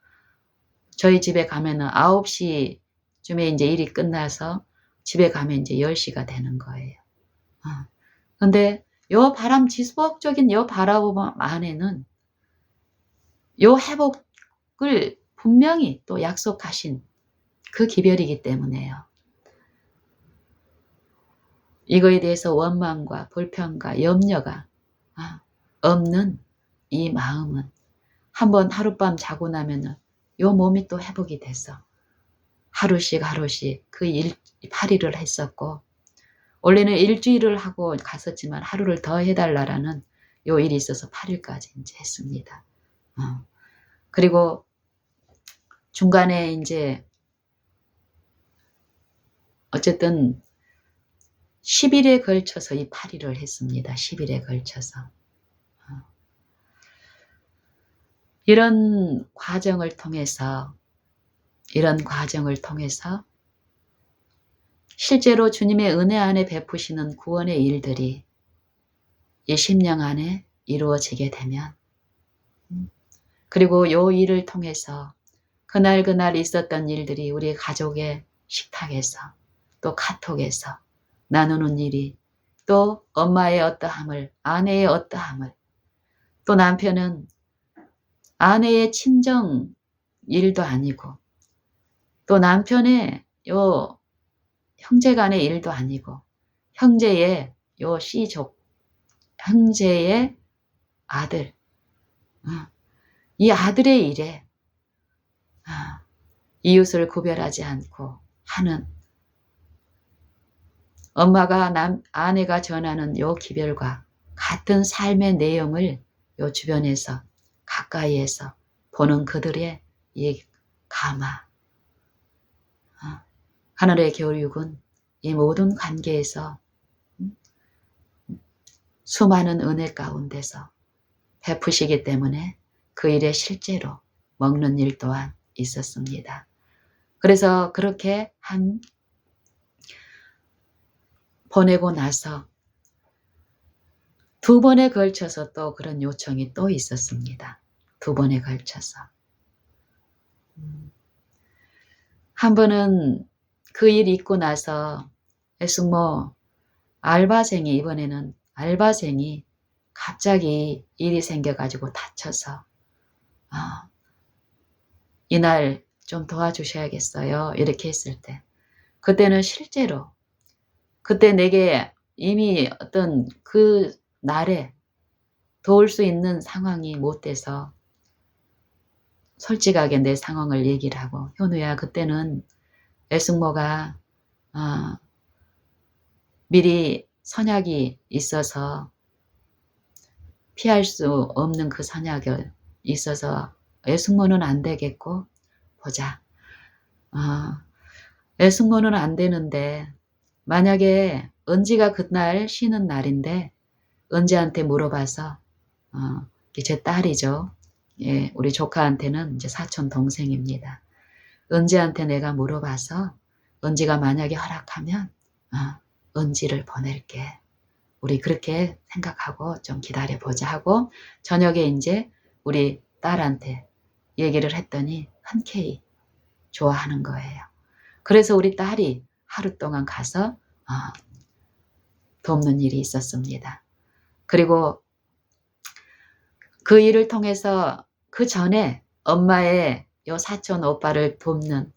저희 집에 가면은 9시쯤에 이제 일이 끝나서 집에 가면 이제 10시가 되는 거예요. 근데 지속적인 바라봄 안에는 회복을 분명히 또 약속하신 그 기별이기 때문에요. 이거에 대해서 원망과 불평과 염려가 없는 이 마음은 한번 하룻밤 자고 나면은 몸이 또 회복이 돼서 하루씩 그 8일을 했었고 원래는 일주일을 하고 갔었지만 하루를 더 해달라라는 일이 있어서 8일까지 이제 했습니다. 그리고 중간에 이제 어쨌든 10일에 걸쳐서 이 8일을 했습니다. 10일에 걸쳐서. 이런 과정을 통해서 실제로 주님의 은혜 안에 베푸시는 구원의 일들이 이 심령 안에 이루어지게 되면 그리고 요 일을 통해서 그날 있었던 일들이 우리 가족의 식탁에서 또 카톡에서 나누는 일이 또 엄마의 어떠함을 아내의 어떠함을 또 남편은 아내의 친정 일도 아니고 또 남편의 요 형제간의 일도 아니고 형제의 요 씨족 형제의 아들 이 아들의 일에 이웃을 구별하지 않고 하는 엄마가 아내가 전하는 요 기별과 같은 삶의 내용을 요 주변에서 가까이에서 보는 그들의 이 감화 하늘의 교육은 이 모든 관계에서 수많은 은혜 가운데서 베푸시기 때문에 그 일에 실제로 먹는 일 또한 있었습니다. 그래서 그렇게 보내고 나서 2번에 걸쳐서 또 그런 요청이 또 있었습니다. 2번에 걸쳐서. 한 번은 그 일 있고 나서 애숙모 알바생이 이번에는 알바생이 갑자기 일이 생겨가지고 다쳐서 이날 좀 도와주셔야겠어요. 이렇게 했을 때 그때는 실제로 그때 내게 이미 어떤 그 날에 도울 수 있는 상황이 못 돼서 솔직하게 내 상황을 얘기를 하고 현우야 그때는 애숙모가 미리 선약이 있어서 피할 수 없는 그 선약이 있어서 애숙모는 안 되겠고 보자. 애숙모는 안 되는데 만약에 은지가 그날 쉬는 날인데 은지한테 물어봐서 제 딸이죠. 예, 우리 조카한테는 이제 사촌 동생입니다. 은지한테 내가 물어봐서 은지가 만약에 허락하면 은지를 보낼게. 우리 그렇게 생각하고 좀 기다려보자 하고 저녁에 이제 우리 딸한테 얘기를 했더니 흔쾌히 좋아하는 거예요. 그래서 우리 딸이 하루 동안 가서 돕는 일이 있었습니다. 그리고 그 일을 통해서 그 전에 엄마의 요 사촌 오빠를 돕는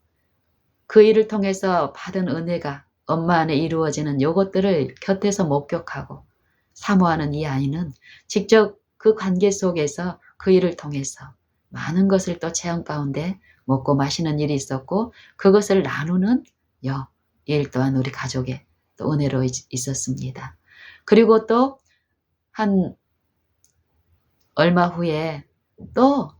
그 일을 통해서 받은 은혜가 엄마 안에 이루어지는 요것들을 곁에서 목격하고 사모하는 이 아이는 직접 그 관계 속에서 그 일을 통해서 많은 것을 또 체험 가운데 먹고 마시는 일이 있었고 그것을 나누는 일 또한 우리 가족의 또 은혜로 있었습니다. 그리고 또 한 얼마 후에 또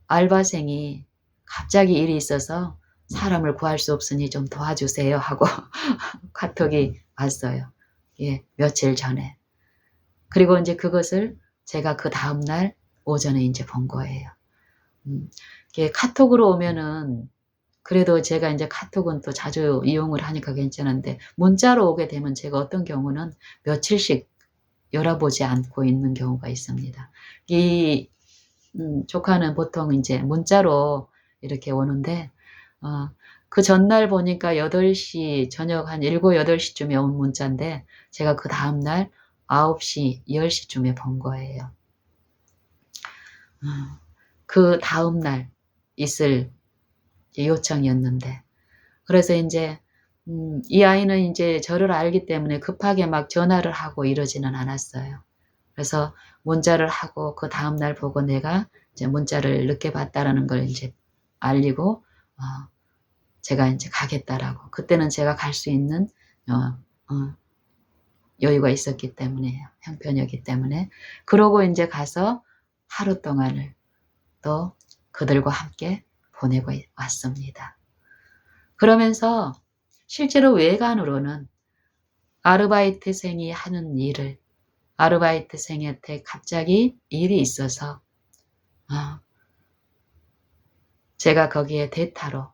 알바생이 갑자기 일이 있어서 사람을 구할 수 없으니 좀 도와주세요 하고 카톡이 왔어요. 예, 며칠 전에. 그리고 이제 그것을 제가 그 다음날 오전에 이제 본 거예요. 카톡으로 오면은 그래도 제가 이제 카톡은 또 자주 이용을 하니까 괜찮은데 문자로 오게 되면 제가 어떤 경우는 며칠씩 열어보지 않고 있는 경우가 있습니다. 이 조카는 보통 이제 문자로 이렇게 오는데 그 전날 보니까 8시 저녁 한 7, 8시쯤에 온 문자인데 제가 그 다음날 9시, 10시쯤에 본 거예요. 그 다음날 있을 요청이었는데 그래서 이제 이 아이는 이제 저를 알기 때문에 급하게 막 전화를 하고 이러지는 않았어요. 그래서 문자를 하고 그 다음날 보고 내가 이제 문자를 늦게 봤다라는 걸 이제 알리고 제가 이제 가겠다라고 그때는 제가 갈 수 있는 여유가 있었기 때문에 형편이었기 때문에 그러고 이제 가서 하루 동안을 또 그들과 함께 보내고 왔습니다. 그러면서 실제로 외관으로는 아르바이트생이 하는 일을 아르바이트생한테 갑자기 일이 있어서 제가 거기에 대타로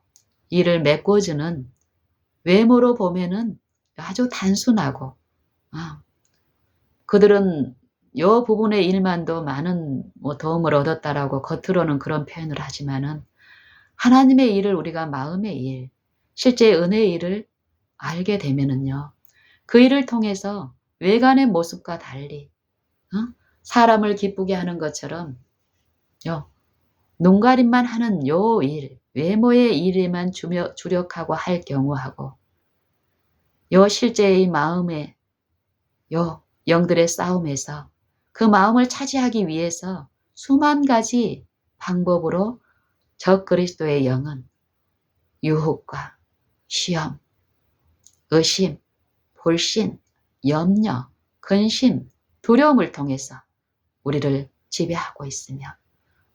일을 메꿔주는 외모로 보면은 아주 단순하고 그들은 요 부분의 일만도 많은 도움을 얻었다라고 겉으로는 그런 표현을 하지만은 하나님의 일을 우리가 마음의 일, 실제 은혜의 일을 알게 되면은요. 그 일을 통해서 외관의 모습과 달리 사람을 기쁘게 하는 것처럼 눈가림만 하는 요 일, 외모의 일에만 주력하고 할 경우하고 요 실제의 마음의 요 영들의 싸움에서 그 마음을 차지하기 위해서 수만 가지 방법으로 적 그리스도의 영은 유혹과 시험, 의심, 불신, 염려, 근심, 두려움을 통해서 우리를 지배하고 있으며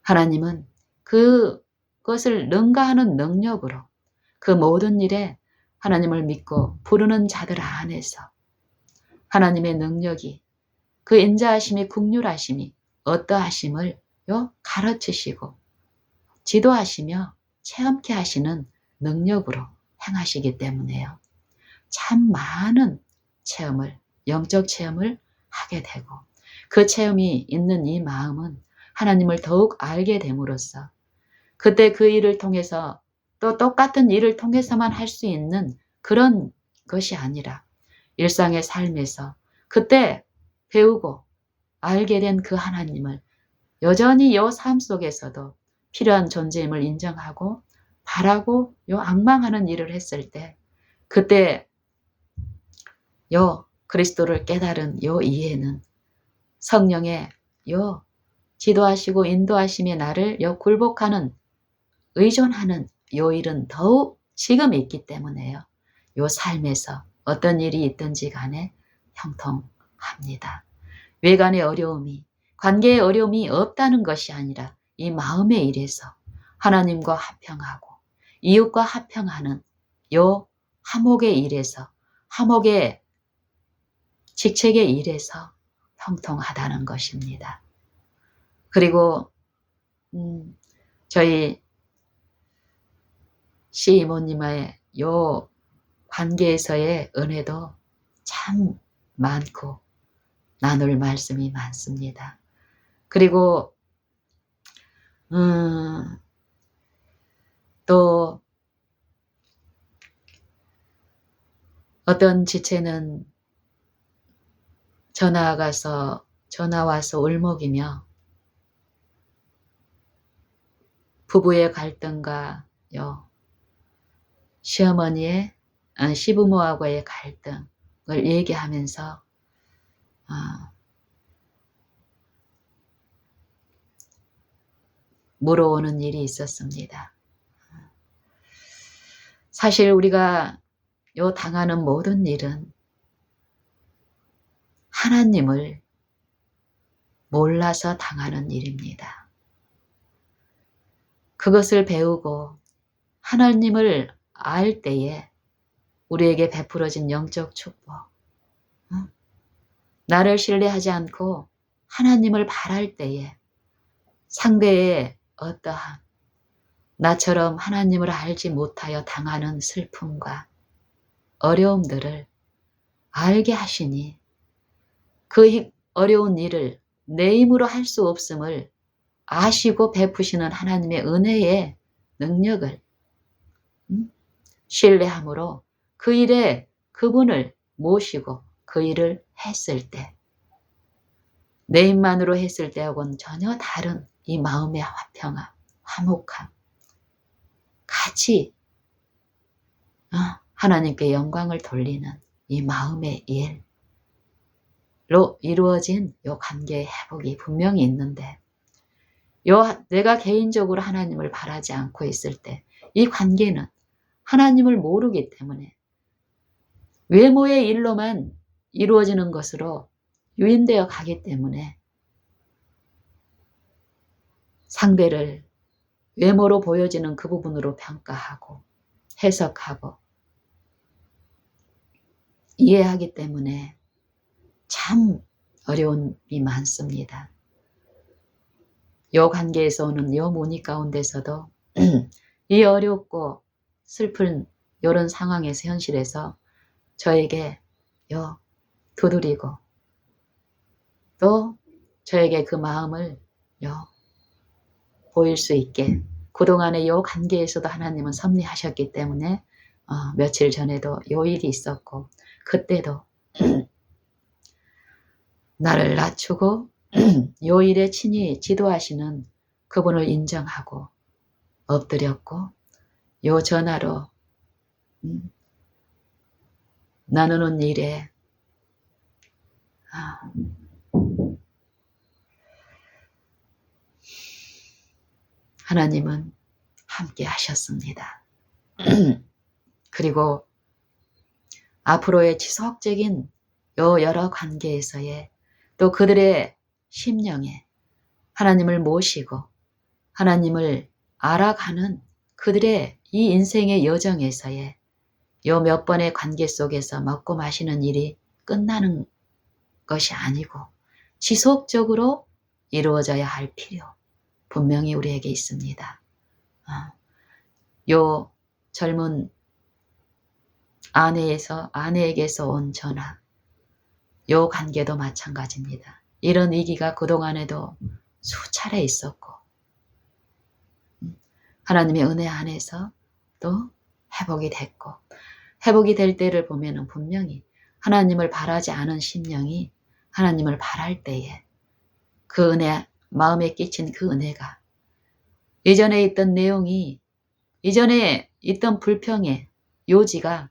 하나님은 그것을 능가하는 능력으로 그 모든 일에 하나님을 믿고 부르는 자들 안에서 하나님의 능력이 그 인자하심이 긍휼하심이 어떠하심을 가르치시고 지도하시며 체험케 하시는 능력으로 행하시기 때문에요. 참 많은 체험을 영적 체험을 하게 되고 그 체험이 있는 이 마음은 하나님을 더욱 알게 됨으로써 그때 그 일을 통해서 또 똑같은 일을 통해서만 할 수 있는 그런 것이 아니라 일상의 삶에서 그때 배우고 알게 된 그 하나님을 여전히 요 삶 속에서도 필요한 존재임을 인정하고 바라고 앙망하는 일을 했을 때 그때 그리스도를 깨달은 이해는 성령의 지도하시고 인도하심의 나를 굴복하는 의존하는 일은 더욱 지금 있기 때문에요. 삶에서 어떤 일이 있든지 간에 형통합니다. 외관의 어려움이 관계의 어려움이 없다는 것이 아니라 이 마음의 일에서 하나님과 화평하고 이웃과 화평하는 화목의 일에서 화목의 직책의 일에서 형통하다는 것입니다. 그리고 저희 시이모님의 관계에서의 은혜도 참 많고 나눌 말씀이 많습니다. 그리고 또 어떤 지체는 전화 와서 울먹이며 부부의 갈등과 시부모하고의 갈등을 얘기하면서 물어오는 일이 있었습니다. 사실 우리가 당하는 모든 일은 하나님을 몰라서 당하는 일입니다. 그것을 배우고 하나님을 알 때에 우리에게 베풀어진 영적 축복, 나를 신뢰하지 않고 하나님을 바랄 때에 상대의 어떠한 나처럼 하나님을 알지 못하여 당하는 슬픔과 어려움들을 알게 하시니 그 어려운 일을 내 힘으로 할 수 없음을 아시고 베푸시는 하나님의 은혜의 능력을 신뢰함으로 그 일에 그분을 모시고 그 일을 했을 때 내 힘만으로 했을 때하고는 전혀 다른 이 마음의 화평함, 화목함 같이 하나님께 영광을 돌리는 이 마음의 일로 이루어진 관계의 회복이 분명히 있는데 내가 개인적으로 하나님을 바라지 않고 있을 때 이 관계는 하나님을 모르기 때문에 외모의 일로만 이루어지는 것으로 유인되어 가기 때문에 상대를 외모로 보여지는 그 부분으로 평가하고 해석하고 이해하기 때문에 참 어려움이 많습니다. 요 관계에서 오는 요 문의 가운데서도 이 어렵고 슬픈 이런 상황에서 현실에서 저에게 요 두드리고 또 저에게 그 마음을 요 보일 수 있게 그동안의 요 관계에서도 하나님은 섭리하셨기 때문에 며칠 전에도 요 일이 있었고 그때도 나를 낮추고 요 일에 친히 지도하시는 그분을 인정하고 엎드렸고 요 전화로 나누는 일에 하나님은 함께 하셨습니다. 그리고 앞으로의 지속적인 요 여러 관계에서의 또 그들의 심령에 하나님을 모시고 하나님을 알아가는 그들의 이 인생의 여정에서의 요 몇 번의 관계 속에서 먹고 마시는 일이 끝나는 것이 아니고 지속적으로 이루어져야 할 필요 분명히 우리에게 있습니다. 요 젊은 아내에게서 온 전화 요 관계도 마찬가지입니다. 이런 위기가 그동안에도 수차례 있었고 하나님의 은혜 안에서 또 회복이 됐고 회복이 될 때를 보면 분명히 하나님을 바라지 않은 심령이 하나님을 바랄 때에 그 은혜 마음에 끼친 그 은혜가 이전에 있던 내용이 이전에 있던 불평의 요지가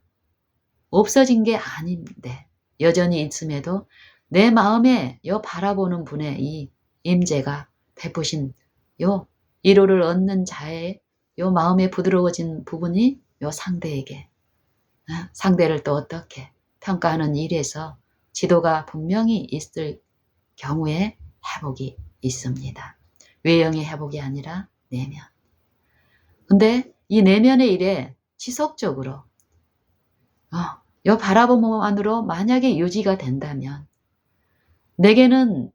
없어진 게 아닌데 여전히 있음에도 내 마음에 요 바라보는 분의 이 임재가 베푸신 요 위로를 얻는 자의 요 마음에 부드러워진 부분이 요 상대에게 상대를 또 어떻게 평가하는 일에서 지도가 분명히 있을 경우에 회복이 있습니다. 외형의 회복이 아니라 내면. 근데 이 내면의 일에 지속적으로 요 바라봄만으로 만약에 유지가 된다면 내게는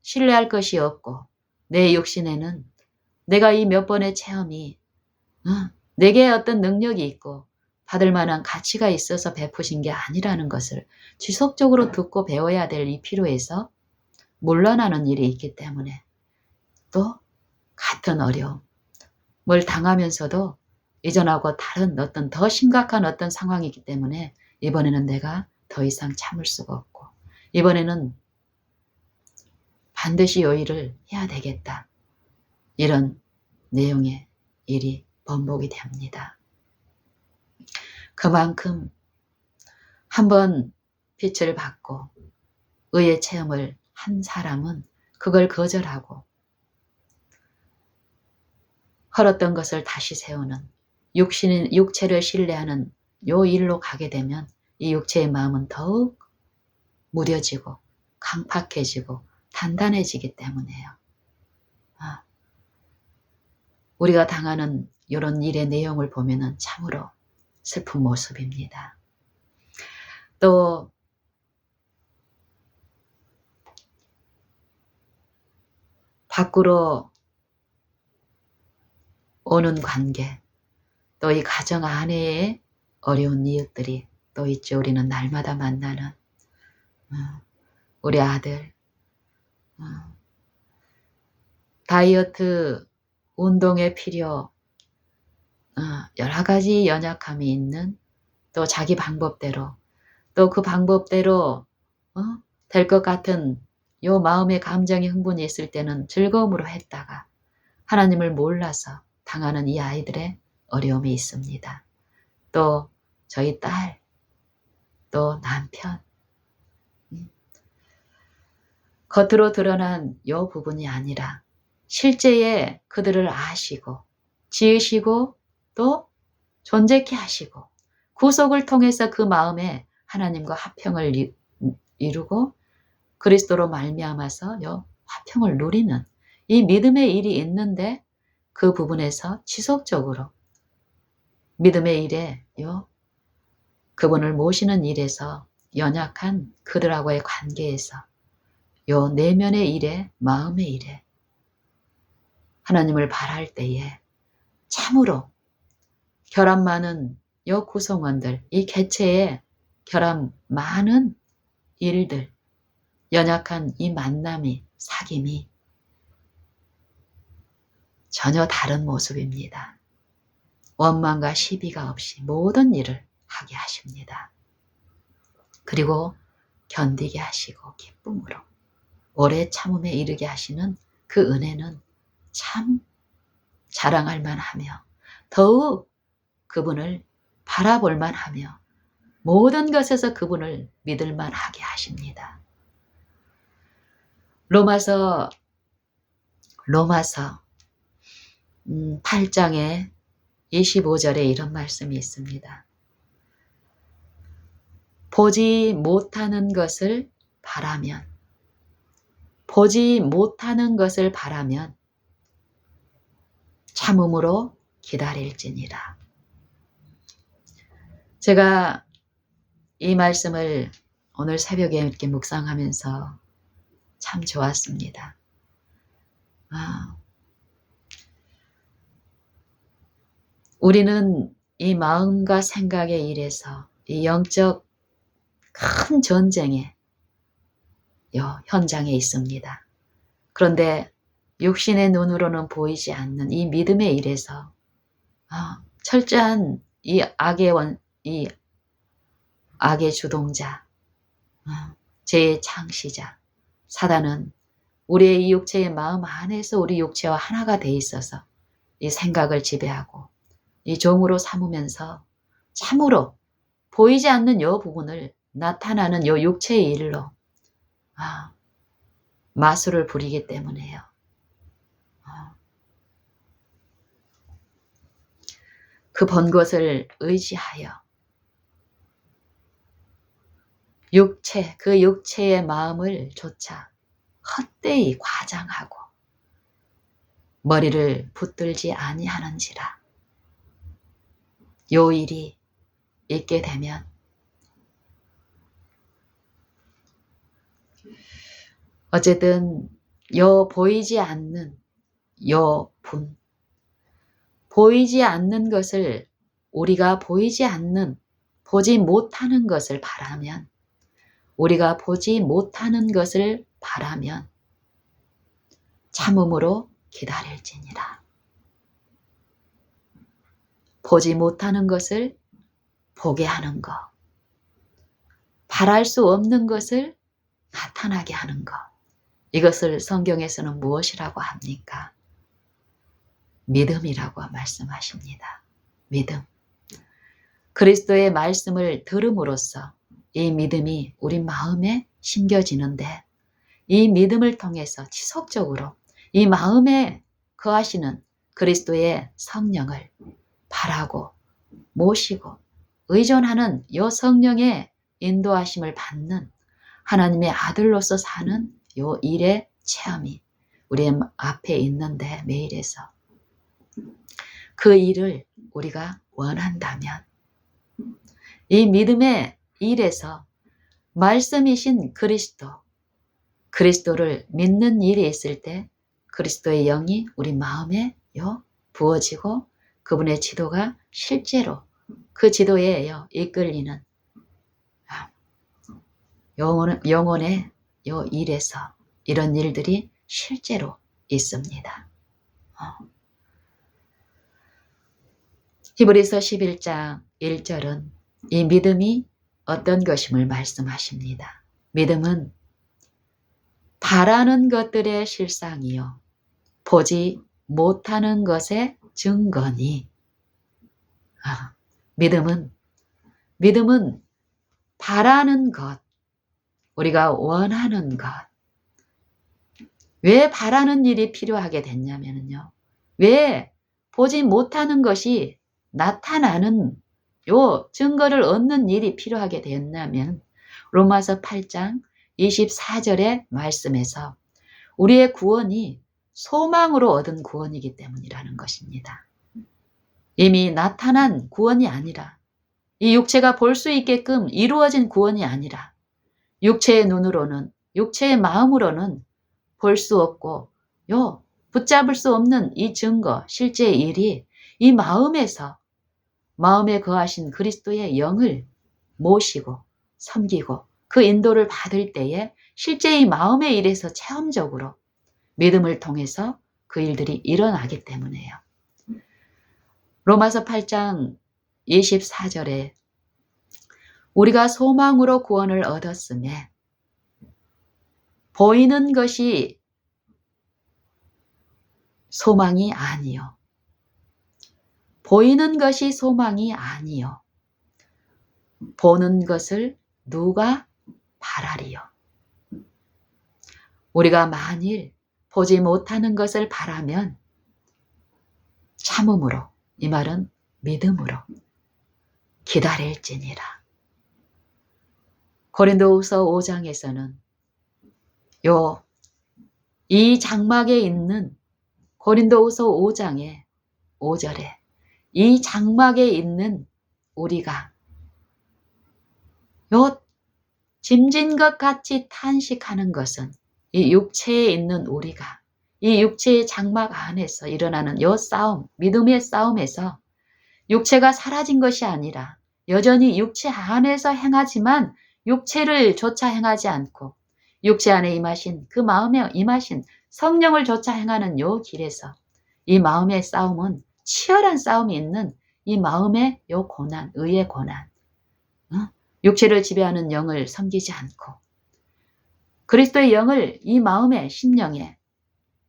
신뢰할 것이 없고 내 육신에는 내가 이 몇 번의 체험이 내게 어떤 능력이 있고 받을 만한 가치가 있어서 베푸신 게 아니라는 것을 지속적으로 듣고 배워야 될 이 필요에서 물러나는 일이 있기 때문에 또 같은 어려움을 당하면서도 이전하고 다른 어떤 더 심각한 어떤 상황이기 때문에 이번에는 내가 더 이상 참을 수가 없고 이번에는 반드시 이 일을 해야 되겠다. 이런 내용의 일이 번복이 됩니다. 그만큼 한번 빛을 받고 의의 체험을 한 사람은 그걸 거절하고 헐었던 것을 다시 세우는 육체를 신뢰하는 요 일로 가게 되면 이 육체의 마음은 더욱 무뎌지고 강팍해지고 단단해지기 때문에요. 우리가 당하는 이런 일의 내용을 보면 참으로 슬픈 모습입니다. 또 밖으로 오는 관계, 또 이 가정 안에의 어려운 이웃들이 또 있죠. 우리는 날마다 만나는 우리 아들, 다이어트 운동에 필요 여러 가지 연약함이 있는 또 자기 방법대로 또 그 방법대로 될 것 같은 요 마음의 감정의 흥분이 있을 때는 즐거움으로 했다가 하나님을 몰라서 당하는 이 아이들의 어려움이 있습니다. 또 저희 딸, 또 남편 겉으로 드러난 요 부분이 아니라 실제에 그들을 아시고 지으시고 또 존재케 하시고 구속을 통해서 그 마음에 하나님과 화평을 이루고 그리스도로 말미암아서 요 화평을 누리는 이 믿음의 일이 있는데 그 부분에서 지속적으로 믿음의 일에 그분을 모시는 일에서 연약한 그들하고의 관계에서 요 내면의 일에 마음의 일에 하나님을 바랄 때에 참으로 결함 많은 요 구성원들 이 개체의 결함 많은 일들, 연약한 이 만남이, 사귐이 전혀 다른 모습입니다. 원망과 시비가 없이 모든 일을 하게 하십니다. 그리고 견디게 하시고 기쁨으로 오래 참음에 이르게 하시는 그 은혜는 참 자랑할 만하며 더욱 그분을 바라볼 만하며 모든 것에서 그분을 믿을 만하게 하십니다. 로마서 8장에 25절에 이런 말씀이 있습니다. 보지 못하는 것을 바라면 참음으로 기다릴지니라. 제가 이 말씀을 오늘 새벽에 이렇게 묵상하면서 참 좋았습니다. 우리는 이 마음과 생각의 일에서 이 영적 큰 전쟁의 현장에 있습니다. 그런데 육신의 눈으로는 보이지 않는 이 믿음의 일에서 철저한 이 악의 주동자, 제 창시자 사단은 우리의 이 육체의 마음 안에서 우리 육체와 하나가 돼 있어서 이 생각을 지배하고 이 종으로 삼으면서 참으로 보이지 않는 요 부분을 나타나는 요 육체의 일로 마술을 부리기 때문에요. 그 본 것을 의지하여 그 육체의 마음을 조차 헛되이 과장하고 머리를 붙들지 아니하는지라. 요 일이 있게 되면 어쨌든 보이지 않는 보이지 않는 것을 우리가 보지 못하는 것을 바라면 참음으로 기다릴지니라. 보지 못하는 것을 보게 하는 것, 바랄 수 없는 것을 나타나게 하는 것, 이것을 성경에서는 무엇이라고 합니까? 믿음이라고 말씀하십니다. 믿음. 그리스도의 말씀을 들음으로써 이 믿음이 우리 마음에 심겨지는데 이 믿음을 통해서 지속적으로 이 마음에 거하시는 그리스도의 성령을 바라고 모시고 의존하는 이 성령의 인도하심을 받는 하나님의 아들로서 사는 이 일의 체험이 우리 앞에 있는데 매일에서 그 일을 우리가 원한다면 이 믿음의 일에서 말씀이신 그리스도를 믿는 일이 있을 때 그리스도의 영이 우리 마음에 부어지고 그분의 지도가 실제로 그 지도에 이끌리는 영혼의 일에서 이런 일들이 실제로 있습니다. 히브리서 11장 1절은 이 믿음이 어떤 것임을 말씀하십니다. 믿음은 바라는 것들의 실상이요 보지 못하는 것의 증거니. 믿음은 바라는 것, 우리가 원하는 것. 왜 바라는 일이 필요하게 됐냐면요. 왜 보지 못하는 것이 나타나는 요 증거를 얻는 일이 필요하게 됐냐면 로마서 8장 24절의 말씀에서 우리의 구원이 소망으로 얻은 구원이기 때문이라는 것입니다. 이미 나타난 구원이 아니라 이 육체가 볼 수 있게끔 이루어진 구원이 아니라 육체의 눈으로는 육체의 마음으로는 볼 수 없고 붙잡을 수 없는 이 증거 실제의 일이 이 마음에 거하신 그리스도의 영을 모시고 섬기고 그 인도를 받을 때에 실제 이 마음의 일에서 체험적으로 믿음을 통해서 그 일들이 일어나기 때문에요. 로마서 8장 24절에 우리가 소망으로 구원을 얻었음에 보이는 것이 소망이 아니요. 보이는 것이 소망이 아니요. 보는 것을 누가 바라리요. 우리가 만일 보지 못하는 것을 바라면 참음으로, 이 말은 믿음으로 기다릴지니라. 고린도후서 5장에서는 이 장막에 있는 고린도후서 5장의 5절에 이 장막에 있는 우리가 짐진 것 같이 탄식하는 것은 이 육체에 있는 우리가 이 육체의 장막 안에서 일어나는 싸움, 믿음의 싸움에서 육체가 사라진 것이 아니라 여전히 육체 안에서 행하지만 육체를 조차 행하지 않고 육체 안에 임하신 그 마음에 임하신 성령을 조차 행하는 길에서 이 마음의 싸움은 치열한 싸움이 있는 이 마음의 고난, 의의 고난, 육체를 지배하는 영을 섬기지 않고 그리스도의 영을 이 마음의 심령에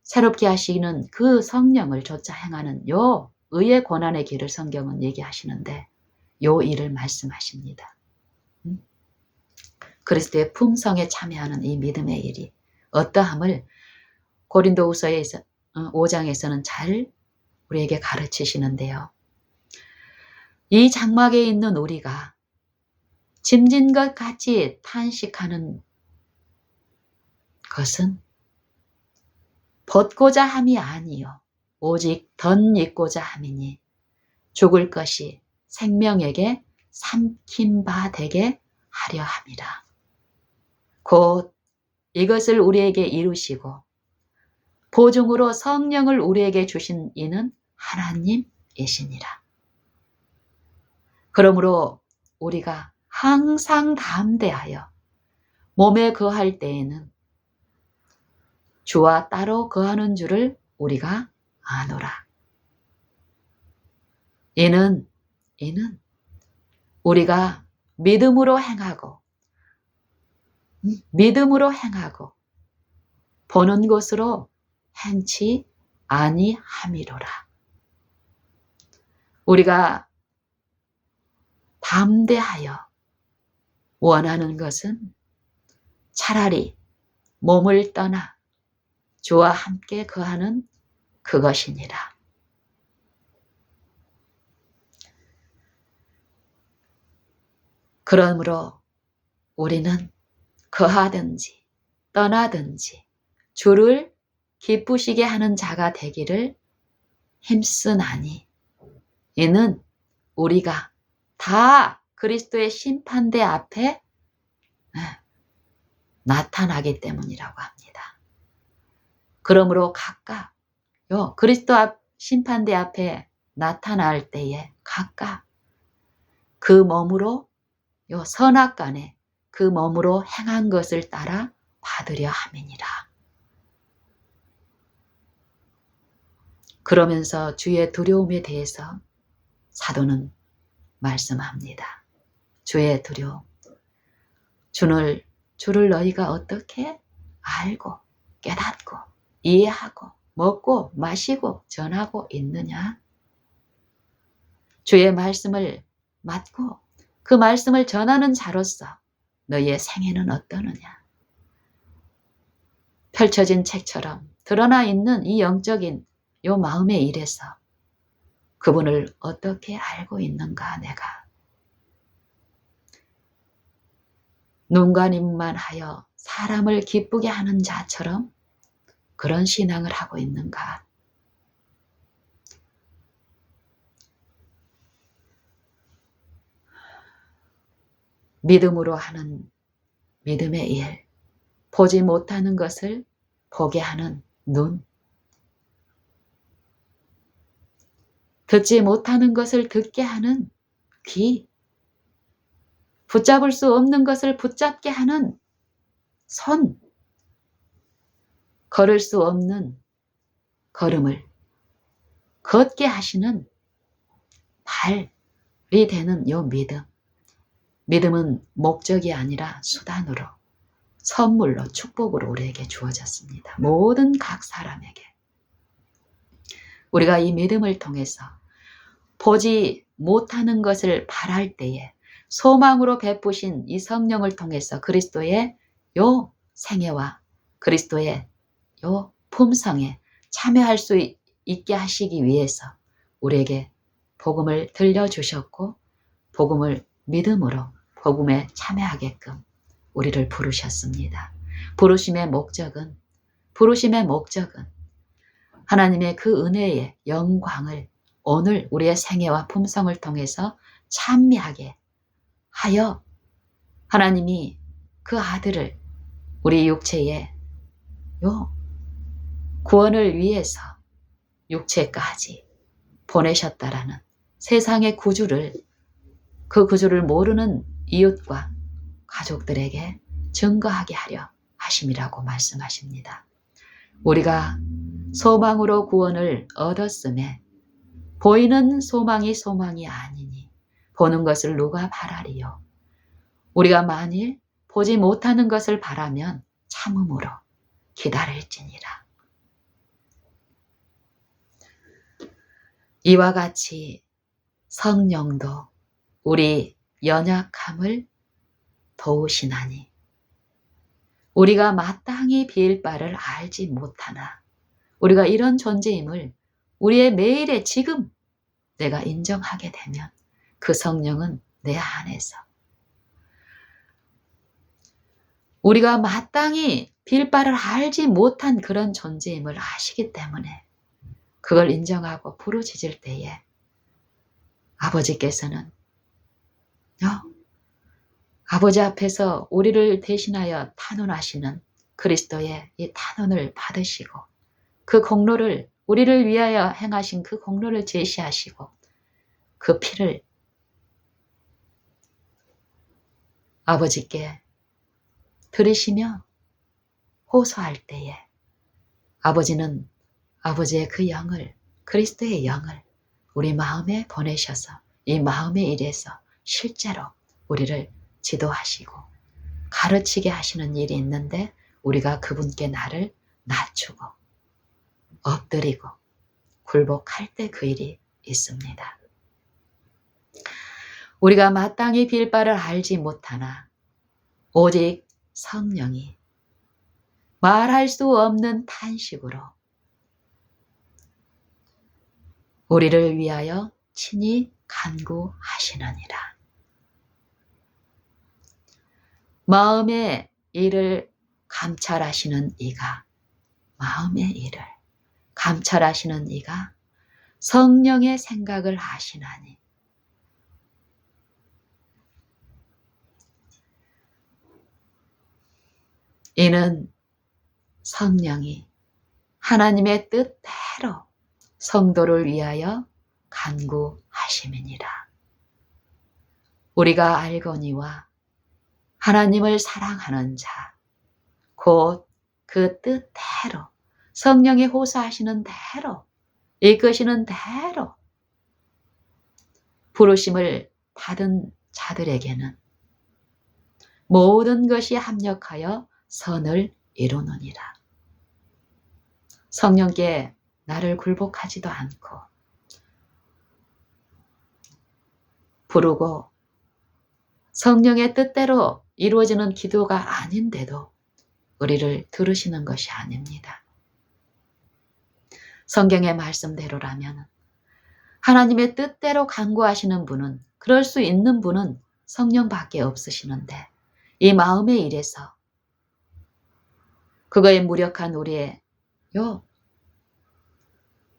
새롭게 하시는 그 성령을 조차 행하는 의의 고난의 길을 성경은 얘기하시는데 일을 말씀하십니다. 그리스도의 품성에 참여하는 이 믿음의 일이 어떠함을 고린도후서 5장에서는 잘 우리에게 가르치시는데요. 이 장막에 있는 우리가 짐진 것 같이 탄식하는 것은 벗고자 함이 아니요 오직 덧입고자 함이니 죽을 것이 생명에게 삼킨 바 되게 하려 함이라. 곧 이것을 우리에게 이루시고 보증으로 성령을 우리에게 주신 이는 하나님이시니라. 그러므로 우리가 항상 담대하여 몸에 거할 때에는 주와 따로 거하는 줄을 우리가 아노라. 이는 우리가 믿음으로 행하고 보는 것으로 행치 아니함이로라. 우리가 담대하여 원하는 것은 차라리 몸을 떠나 주와 함께 거하는 그것이니라. 그러므로 우리는 거하든지 떠나든지 주를 기쁘시게 하는 자가 되기를 힘쓰나니 이는 우리가 다 그리스도의 심판대 앞에 나타나기 때문이라고 합니다. 그러므로 각각 그리스도 심판대 앞에 나타날 때에 각각 그 몸으로 선악간에 그 몸으로 행한 것을 따라 받으려 함이니라. 그러면서 주의 두려움에 대해서 사도는 말씀합니다. 주의 두려움. 주를 너희가 어떻게 알고 깨닫고 이해하고 먹고 마시고 전하고 있느냐? 주의 말씀을 맡고 그 말씀을 전하는 자로서 너희의 생애는 어떠느냐? 펼쳐진 책처럼 드러나 있는 이 영적인 마음의 일에서 그분을 어떻게 알고 있는가 내가? 눈과 입만 하여 사람을 기쁘게 하는 자처럼 그런 신앙을 하고 있는가? 믿음으로 하는 믿음의 일, 보지 못하는 것을 보게 하는 눈, 듣지 못하는 것을 듣게 하는 귀, 붙잡을 수 없는 것을 붙잡게 하는 손, 걸을 수 없는 걸음을 걷게 하시는 발이 되는 요 믿음. 믿음은 목적이 아니라 수단으로, 선물로, 축복으로 우리에게 주어졌습니다. 모든 각 사람에게. 우리가 이 믿음을 통해서 보지 못하는 것을 바랄 때에 소망으로 베푸신 이 성령을 통해서 그리스도의 요 생애와 그리스도의 요 품성에 참여할 수 있게 하시기 위해서 우리에게 복음을 들려주셨고 복음을 믿음으로 복음에 참여하게끔 우리를 부르셨습니다. 부르심의 목적은 하나님의 그 은혜의 영광을 오늘 우리의 생애와 품성을 통해서 찬미하게 하여 하나님이 그 아들을 우리 육체의 요 구원을 위해서 육체까지 보내셨다라는 세상의 구주를, 그 구주를 모르는 이웃과 가족들에게 증거하게 하려 하심이라고 말씀하십니다. 우리가 소망으로 구원을 얻었음에 보이는 소망이 아니니 보는 것을 누가 바라리요. 우리가 만일 보지 못하는 것을 바라면 참음으로 기다릴지니라. 이와 같이 성령도 우리 연약함을 도우시나니 우리가 마땅히 빌 바를 알지 못하나 우리가 이런 존재임을 우리의 매일의 지금 내가 인정하게 되면 그 성령은 내 안에서 우리가 마땅히 빌 바를 알지 못한 그런 존재임을 아시기 때문에 그걸 인정하고 부르짖을 때에 아버지께서는 아버지 앞에서 우리를 대신하여 탄원하시는 그리스도의 이 탄원을 받으시고 그 공로를 우리를 위하여 행하신 그 공로를 제시하시고 그 피를 아버지께 들으시며 호소할 때에 아버지는 아버지의 그 영을, 그리스도의 영을 우리 마음에 보내셔서 이 마음의 일에서 실제로 우리를 지도하시고 가르치게 하시는 일이 있는데 우리가 그분께 나를 낮추고 엎드리고 굴복할 때 그 일이 있습니다. 우리가 마땅히 빌 바를 알지 못하나 오직 성령이 말할 수 없는 탄식으로 우리를 위하여 친히 간구하시느니라. 마음의 일을 감찰하시는 이가 마음의 일을 감찰하시는 이가 성령의 생각을 하시나니 이는 성령이 하나님의 뜻대로 성도를 위하여 간구하심이니라. 우리가 알거니와 하나님을 사랑하는 자, 곧 그 뜻대로 성령이 호소하시는 대로 이끄시는 대로 부르심을 받은 자들에게는 모든 것이 합력하여 선을 이루느니라. 성령께 나를 굴복하지도 않고 부르고 성령의 뜻대로 이루어지는 기도가 아닌데도 우리를 들으시는 것이 아닙니다. 성경의 말씀대로라면 하나님의 뜻대로 간구하시는 분은 그럴 수 있는 분은 성령밖에 없으시는데 이 마음의 일에서 그거에 무력한 우리의 요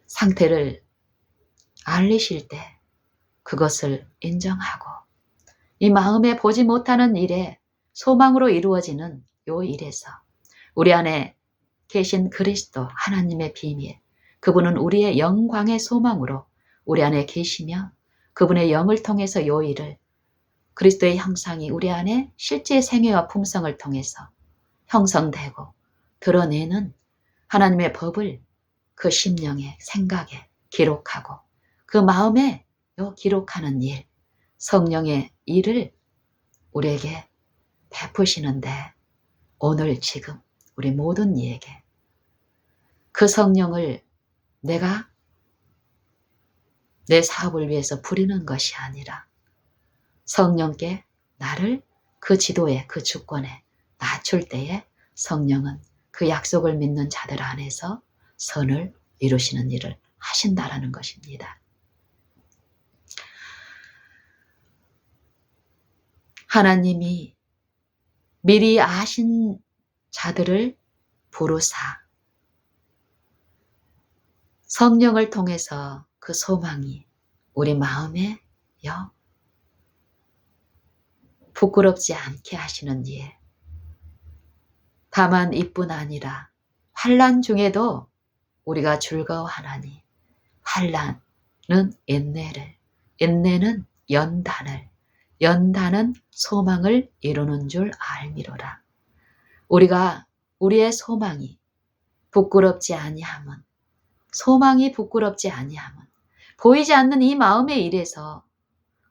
상태를 알리실 때 그것을 인정하고 이 마음에 보지 못하는 일에 소망으로 이루어지는 요 일에서 우리 안에 계신 그리스도 하나님의 비밀 그분은 우리의 영광의 소망으로 우리 안에 계시며 그분의 영을 통해서 요 일을 그리스도의 형상이 우리 안에 실제 생애와 품성을 통해서 형성되고 드러내는 하나님의 법을 그 심령에, 생각에 기록하고 그 마음에 기록하는 일, 성령의 일을 우리에게 베푸시는데 오늘 지금 우리 모든 이에게 그 성령을 내가 내 사업을 위해서 부리는 것이 아니라 성령께 나를 그 지도에, 그 주권에 낮출 때에 성령은 그 약속을 믿는 자들 안에서 선을 이루시는 일을 하신다라는 것입니다. 하나님이 미리 아신 자들을 부르사 성령을 통해서 그 소망이 우리 마음에 부끄럽지 않게 하시는 일. 다만 이뿐 아니라 환난 중에도 우리가 즐거워하나니 환난은 인내를, 인내는 연단을, 연단은 소망을 이루는 줄 알미로라. 우리가 우리의 소망이 부끄럽지 아니함은, 소망이 부끄럽지 아니함은 보이지 않는 이 마음의 일에서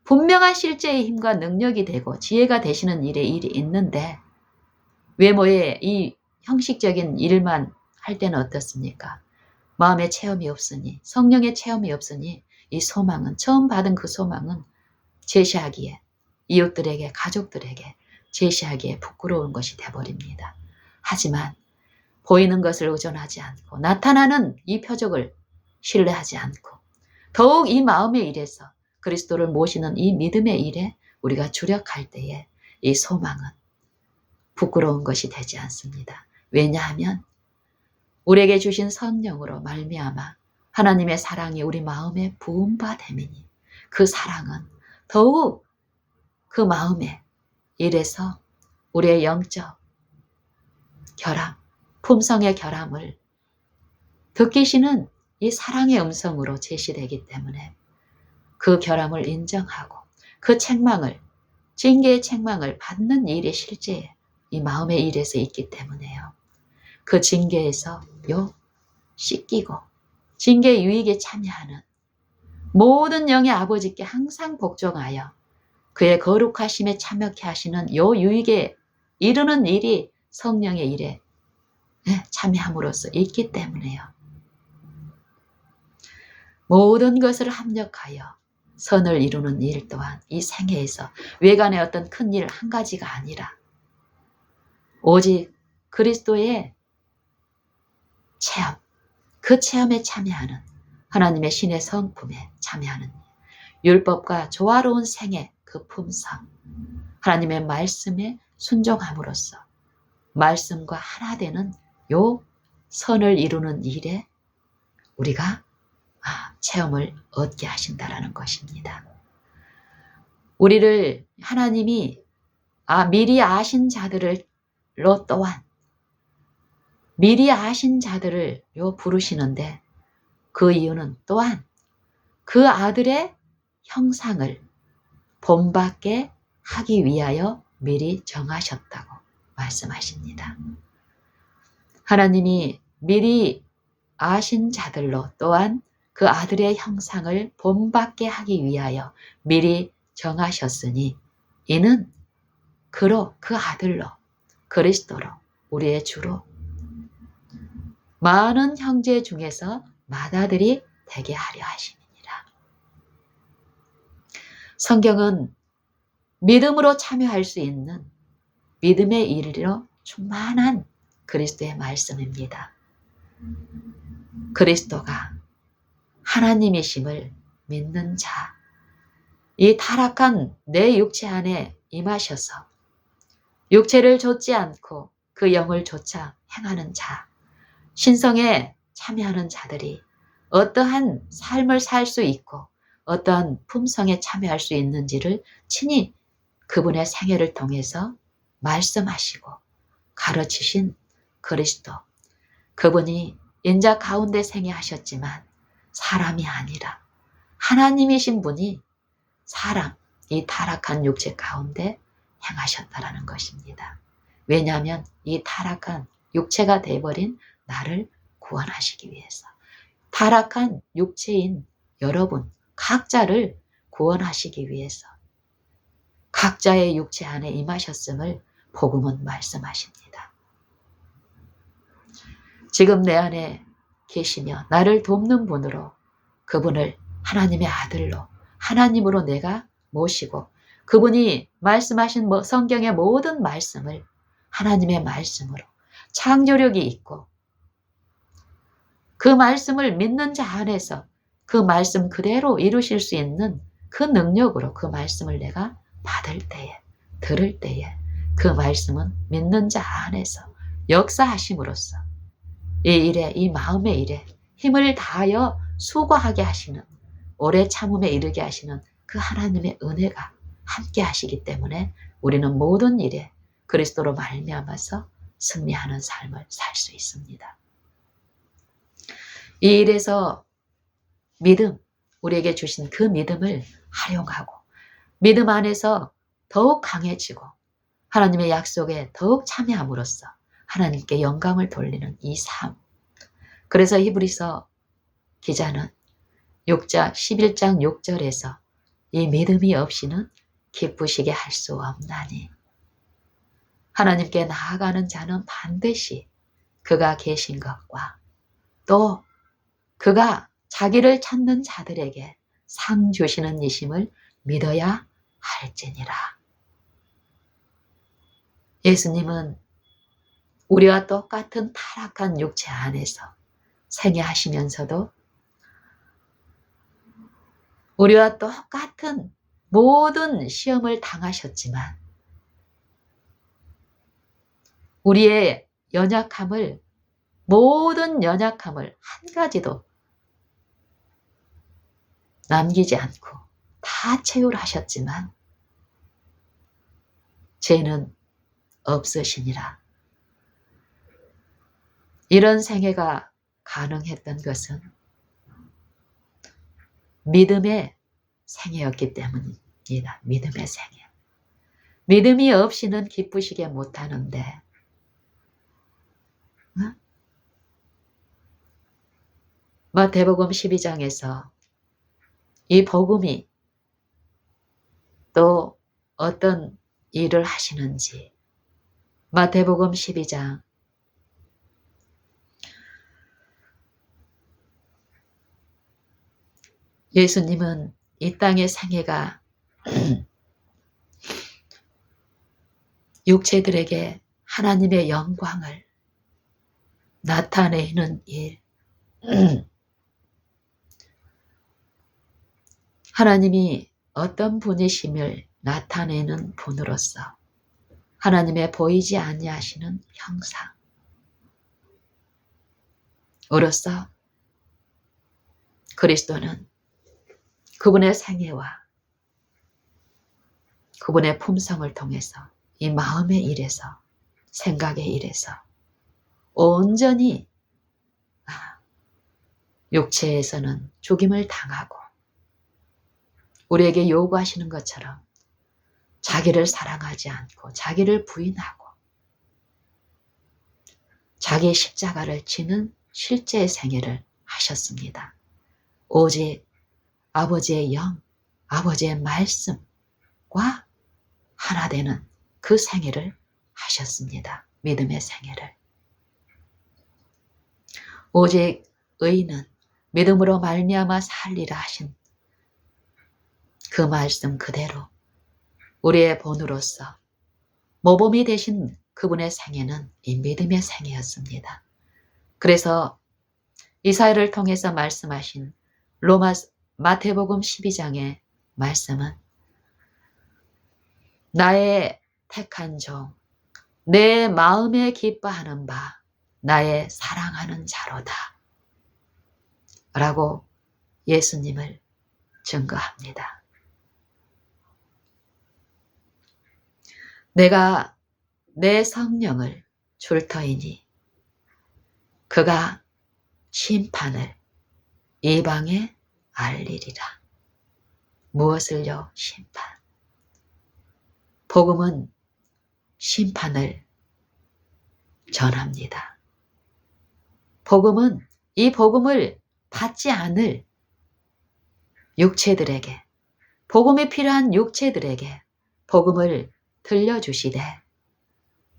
분명한 실제의 힘과 능력이 되고 지혜가 되시는 일이 있는데 외모의 이 형식적인 일만 할 때는 어떻습니까? 마음의 체험이 없으니, 성령의 체험이 없으니 이 소망은, 처음 받은 그 소망은 제시하기에, 이웃들에게, 가족들에게 제시하기에 부끄러운 것이 되어버립니다. 하지만 보이는 것을 의존하지 않고 나타나는 이 표적을 신뢰하지 않고 더욱 이 마음의 일에서 그리스도를 모시는 이 믿음의 일에 우리가 주력할 때에 이 소망은 부끄러운 것이 되지 않습니다. 왜냐하면 우리에게 주신 성령으로 말미암아 하나님의 사랑이 우리 마음에 부은 바 됨이니 그 사랑은 더욱 그 마음의 일에서 우리의 영적 결함, 품성의 결함을 듣기시는 이 사랑의 음성으로 제시되기 때문에 그 결함을 인정하고 그 책망을, 징계의 책망을 받는 일이 실제 이 마음의 일에서 있기 때문에요. 그 징계에서 씻기고 징계 유익에 참여하는 모든 영의 아버지께 항상 복종하여 그의 거룩하심에 참여케 하시는 요 유익에 이르는 일이 성령의 일에 참여함으로써 있기 때문에요. 모든 것을 합력하여 선을 이루는 일 또한 이 생애에서 외관의 어떤 큰 일 한 가지가 아니라 오직 그리스도의 체험, 그 체험에 참여하는 하나님의 신의 성품에 참여하는 율법과 조화로운 생애 그 품성, 하나님의 말씀에 순종함으로써 말씀과 하나 되는 요 선을 이루는 일에 우리가 체험을 얻게 하신다라는 것입니다. 우리를 하나님이 미리 아신 자들로 또한 미리 아신 자들을 부르시는데 그 이유는 또한 그 아들의 형상을 본받게 하기 위하여 미리 정하셨다고 말씀하십니다. 하나님이 미리 아신 자들로 또한 그 아들의 형상을 본받게 하기 위하여 미리 정하셨으니 이는 그로 그 아들로 그리스도로 우리의 주로 많은 형제 중에서 맏아들이 되게 하려 하심이니라. 성경은 믿음으로 참여할 수 있는 믿음의 일로 충만한 그리스도의 말씀입니다. 그리스도가 하나님이심을 믿는 자, 이 타락한 내 육체 안에 임하셔서 육체를 좇지 않고 그 영을 좇아 행하는 자, 신성에 참여하는 자들이 어떠한 삶을 살 수 있고 어떠한 품성에 참여할 수 있는지를 친히 그분의 생애를 통해서 말씀하시고 가르치신 그리스도, 그분이 인자 가운데 생애하셨지만 사람이 아니라 하나님이신 분이 사람, 이 타락한 육체 가운데 행하셨다라는 것입니다. 왜냐하면 이 타락한 육체가 되어버린 나를 구원하시기 위해서, 타락한 육체인 여러분 각자를 구원하시기 위해서 각자의 육체 안에 임하셨음을 복음은 말씀하십니다. 지금 내 안에 계시며 나를 돕는 분으로, 그분을 하나님의 아들로, 하나님으로 내가 모시고, 그분이 말씀하신 성경의 모든 말씀을 하나님의 말씀으로 창조력이 있고, 그 말씀을 믿는 자 안에서 그 말씀 그대로 이루실 수 있는 그 능력으로 그 말씀을 내가 받을 때에, 들을 때에 그 말씀은 믿는 자 안에서 역사하심으로써 이 일에, 이 마음의 일에 힘을 다하여 수고하게 하시는, 오래 참음에 이르게 하시는 그 하나님의 은혜가 함께 하시기 때문에 우리는 모든 일에 그리스도로 말미암아서 승리하는 삶을 살 수 있습니다. 이 일에서 믿음, 우리에게 주신 그 믿음을 활용하고 믿음 안에서 더욱 강해지고 하나님의 약속에 더욱 참여함으로써 하나님께 영광을 돌리는 이 삶. 그래서 히브리서 기자는 11장 6절에서 이 믿음이 없이는 기쁘시게 할 수 없나니, 하나님께 나아가는 자는 반드시 그가 계신 것과 또 그가 자기를 찾는 자들에게 상 주시는 이심을 믿어야 할지니라. 예수님은 우리와 똑같은 타락한 육체 안에서 생애하시면서도 우리와 똑같은 모든 시험을 당하셨지만 우리의 연약함을, 모든 연약함을 한 가지도 남기지 않고 다 채울하셨지만 죄는 없으시니라. 이런 생애가 가능했던 것은 믿음의 생애였기 때문입니다. 믿음의 생애. 믿음이 없이는 기쁘시게 못하는데, 마태복음 12장에서 이 복음이 또 어떤 일을 하시는지, 마태복음 12장 예수님은 이 땅의 생애가 육체들에게 하나님의 영광을 나타내는 일, 하나님이 어떤 분이심을 나타내는 분으로서 하나님의 보이지 아니하시는 형상으로서 그리스도는 그분의 생애와 그분의 품성을 통해서 이 마음의 일에서, 생각의 일에서 온전히 육체에서는 죽임을 당하고 우리에게 요구하시는 것처럼 자기를 사랑하지 않고 자기를 부인하고 자기의 십자가를 지는 실제의 생애를 하셨습니다. 오직 아버지의 영, 아버지의 말씀과 하나 되는 그 생애를 하셨습니다. 믿음의 생애를. 오직 의인은 믿음으로 말미암아 살리라 하신 그 말씀 그대로 우리의 본으로서 모범이 되신 그분의 생애는 이 믿음의 생애였습니다. 그래서 이사야를 통해서 말씀하신 마태복음 12장의 말씀은 나의 택한 종, 내 마음에 기뻐하는 바, 나의 사랑하는 자로다 라고 예수님을 증거합니다. 내가 내 성령을 줄 터이니 그가 심판을 이방에 알리리라. 무엇을요? 심판. 복음은 심판을 전합니다. 복음은 이 복음을 받지 않을 육체들에게, 복음이 필요한 육체들에게 복음을 들려주시되,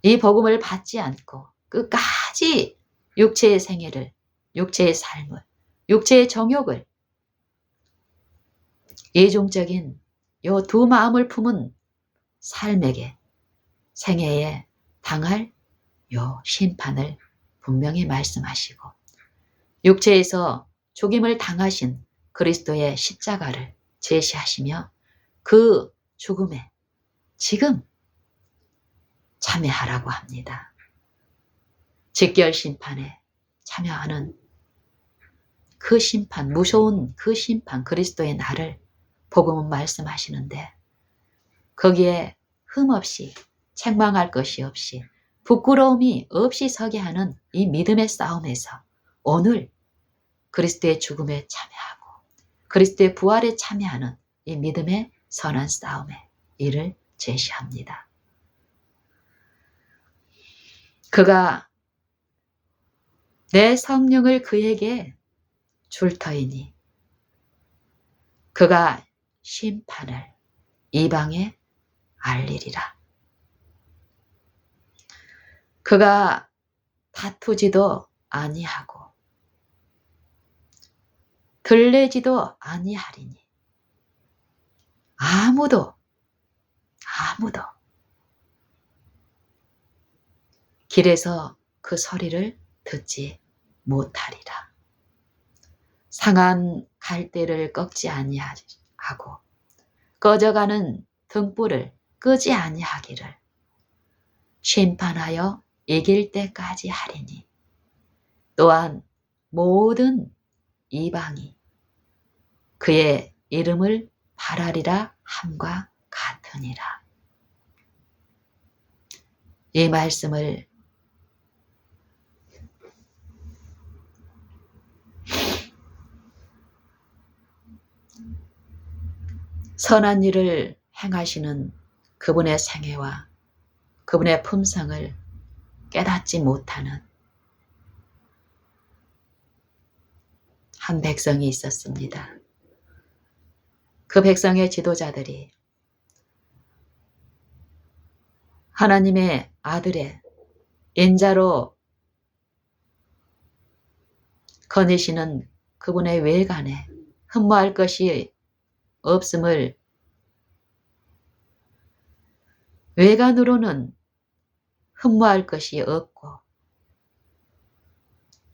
이 복음을 받지 않고 끝까지 육체의 생애를, 육체의 삶을, 육체의 정욕을, 이중적인 요 두 마음을 품은 삶에게, 생애에 당할 요 심판을 분명히 말씀하시고, 육체에서 죽임을 당하신 그리스도의 십자가를 제시하시며 그 죽음에 지금 참여하라고 합니다. 직결 심판에 참여하는 그 심판, 무서운 그 심판, 그리스도의 날을 복음은 말씀하시는데, 거기에 흠없이, 책망할 것이 없이, 부끄러움이 없이 서게 하는 이 믿음의 싸움에서 오늘 그리스도의 죽음에 참여하고 그리스도의 부활에 참여하는 이 믿음의 선한 싸움의 일을 제시합니다. 그가 내 성령을 그에게 줄 터이니 그가 심판을 이방에 알리리라. 그가 다투지도 아니하고 들레지도 아니하리니 아무도 길에서 그 소리를 듣지 못하리라. 상한 갈대를 꺾지 아니하고 꺼져가는 등불을 끄지 아니하기를 심판하여 이길 때까지 하리니, 또한 모든 이방이 그의 이름을 바라리라 함과 같으니라. 이 말씀을 선한 일을 행하시는 그분의 생애와 그분의 품성을 깨닫지 못하는 한 백성이 있었습니다. 그 백성의 지도자들이 하나님의 아들의 인자로 거니시는 그분의 외관에 흠모할 것이 없음을, 외관으로는 흠모할 것이 없고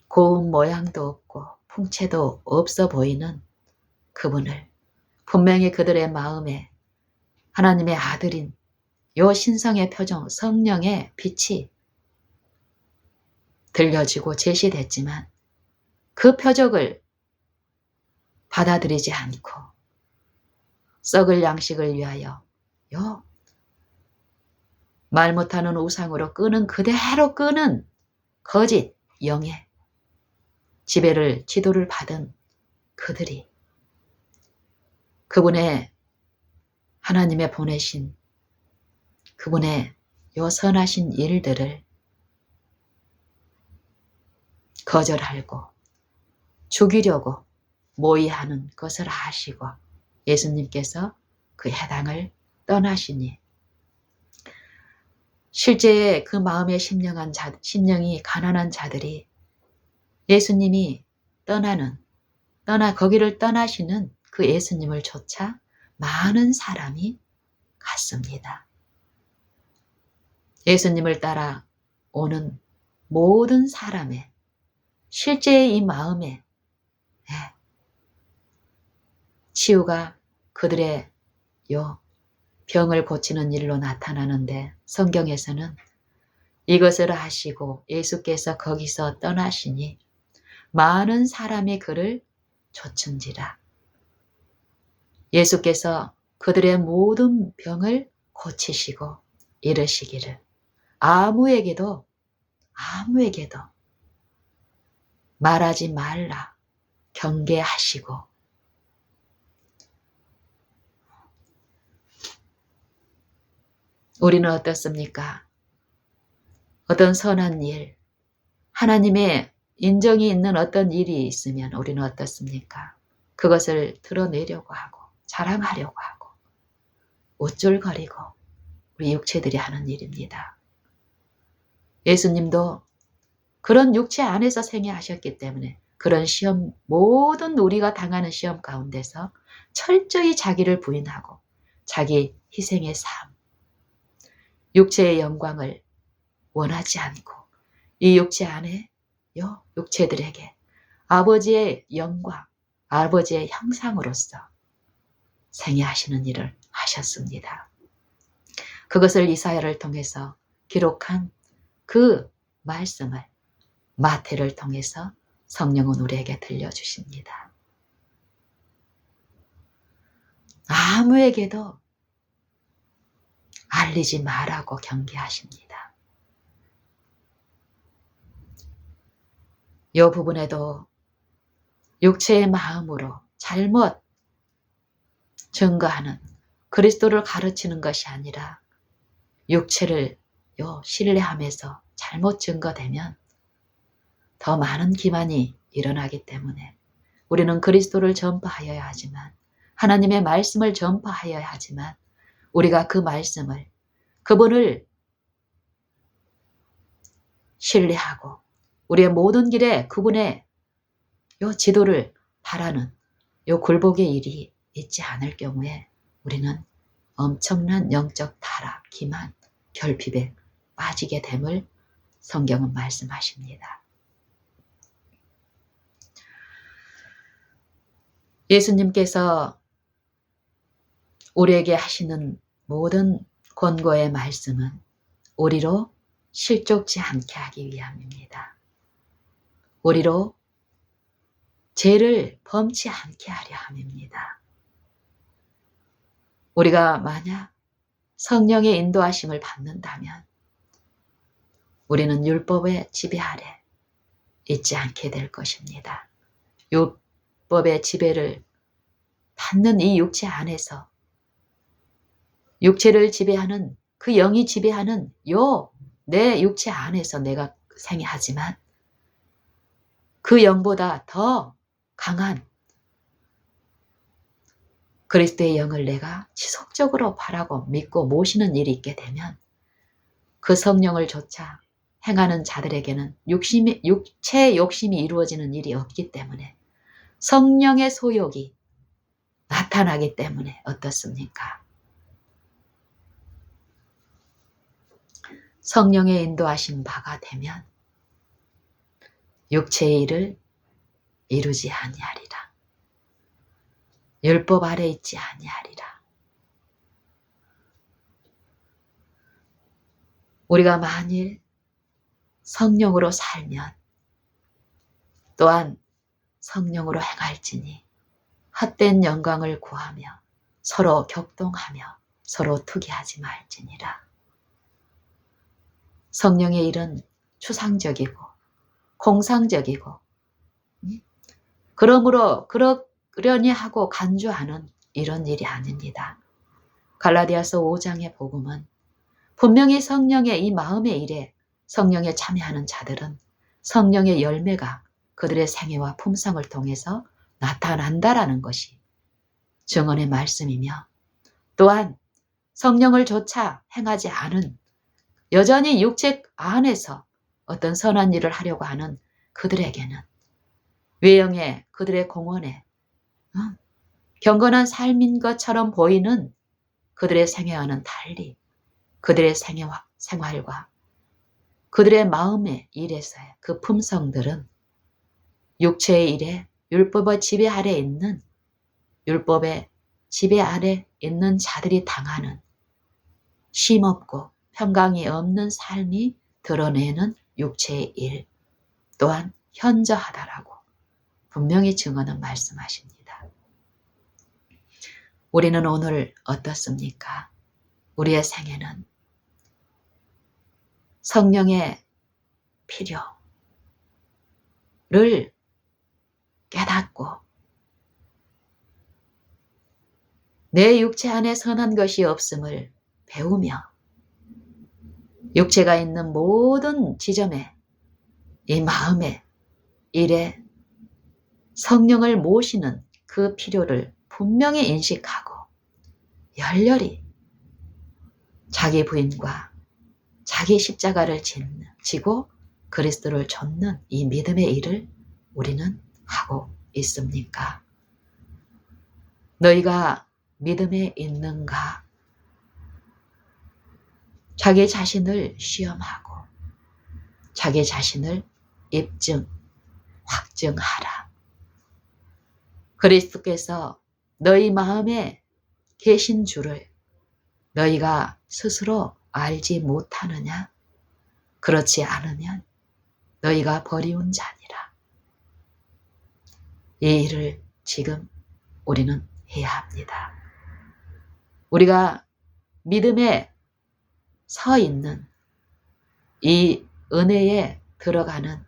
고운 모양도 없고 풍채도 없어 보이는 그분을 분명히 그들의 마음에 하나님의 아들인 요 신성의 표정, 성령의 빛이 들려지고 제시됐지만 그 표적을 받아들이지 않고 썩을 양식을 위하여 요 말 못하는 우상으로 끄는, 그대로 끄는 거짓 영의 지배를, 지도를 받은 그들이 그분의 하나님의 보내신 그분의 요 선하신 일들을 거절하고 죽이려고 모의하는 것을 아시고 예수님께서 그 해당을 떠나시니, 실제 그 마음에 심령이 가난한 자들이 예수님이 거기를 떠나시는 그 예수님을 쫓아 많은 사람이 갔습니다. 예수님을 따라 오는 모든 사람의 실제의 이 마음에 치유가 그들의 요 병을 고치는 일로 나타나는데, 성경에서는 이것을 하시고 예수께서 거기서 떠나시니 많은 사람이 그를 좇은지라. 예수께서 그들의 모든 병을 고치시고 이르시기를 아무에게도 말하지 말라 경계하시고, 우리는 어떻습니까? 어떤 선한 일, 하나님의 인정이 있는 어떤 일이 있으면 우리는 어떻습니까? 그것을 드러내려고 하고 자랑하려고 하고 우쭐거리고 우리 육체들이 하는 일입니다. 예수님도 그런 육체 안에서 생애하셨기 때문에 그런 시험, 모든 우리가 당하는 시험 가운데서 철저히 자기를 부인하고 자기 희생의 삶, 육체의 영광을 원하지 않고 이 육체 안에 육체들에게 아버지의 영광, 아버지의 형상으로서 생애하시는 일을 하셨습니다. 그것을 이사야를 통해서 기록한 그 말씀을 마태를 통해서 성령은 우리에게 들려주십니다. 아무에게도 알리지 말라고 경계하십니다. 이 부분에도 육체의 마음으로 잘못 증거하는 그리스도를 가르치는 것이 아니라 육체를 신뢰하면서 잘못 증거되면 더 많은 기만이 일어나기 때문에 우리는 그리스도를 전파하여야 하지만 하나님의 말씀을 전파하여야 하지만 우리가 그 말씀을 그분을 신뢰하고 우리의 모든 길에 그분의 지도를 바라는 굴복의 일이 있지 않을 경우에 우리는 엄청난 영적 타락, 기만, 결핍에 빠지게 됨을 성경은 말씀하십니다. 예수님께서 우리에게 하시는 모든 권고의 말씀은 우리로 실족지 않게 하기 위함입니다. 우리로 죄를 범치 않게 하려 함입니다. 우리가 만약 성령의 인도하심을 받는다면 우리는 율법의 지배 아래 있지 않게 될 것입니다. 율법의 지배를 받는 이 육체 안에서 육체를 지배하는 그 영이 지배하는 내 육체 안에서 내가 생애하지만 그 영보다 더 강한 그리스도의 영을 내가 지속적으로 바라고 믿고 모시는 일이 있게 되면 그 성령을 조차 행하는 자들에게는 육체의 욕심이 이루어지는 일이 없기 때문에 성령의 소욕이 나타나기 때문에 어떻습니까? 성령의 인도하신 바가 되면 육체의 일을 이루지 아니하리라. 율법 아래 있지 아니하리라. 우리가 만일 성령으로 살면 또한 성령으로 행할지니 헛된 영광을 구하며 서로 격동하며 서로 투기하지 말지니라. 성령의 일은 추상적이고 공상적이고 그러므로 그러려니 하고 간주하는 이런 일이 아닙니다. 갈라디아서 5장의 복음은 분명히 성령의 이 마음의 일에 성령에 참여하는 자들은 성령의 열매가 그들의 생애와 품성을 통해서 나타난다라는 것이 증언의 말씀이며 또한 성령을 조차 행하지 않은 여전히 육체 안에서 어떤 선한 일을 하려고 하는 그들에게는 외형의 그들의 공헌에 경건한 삶인 것처럼 보이는 그들의 생애와는 달리 그들의 생활과 그들의 마음의 일에서의 그 품성들은 육체의 일에 율법의 지배 아래 있는 율법의 지배 아래 있는 자들이 당하는 쉼없고 평강이 없는 삶이 드러내는 육체의 일 또한 현저하다라고 분명히 증언은 말씀하십니다. 우리는 오늘 어떻습니까? 우리의 생애는 성령의 필요를 깨닫고 내 육체 안에 선한 것이 없음을 배우며 육체가 있는 모든 지점에 이 마음의 일에 성령을 모시는 그 필요를 분명히 인식하고 열렬히 자기 부인과 자기 십자가를 지고 그리스도를 좇는 이 믿음의 일을 우리는 하고 있습니까? 너희가 믿음에 있는가? 자기 자신을 시험하고 자기 자신을 확증하라. 그리스도께서 너희 마음에 계신 줄을 너희가 스스로 알지 못하느냐? 그렇지 않으면 너희가 버리운 자니라. 이 일을 지금 우리는 해야 합니다. 우리가 믿음에 서 있는 이 은혜에 들어가는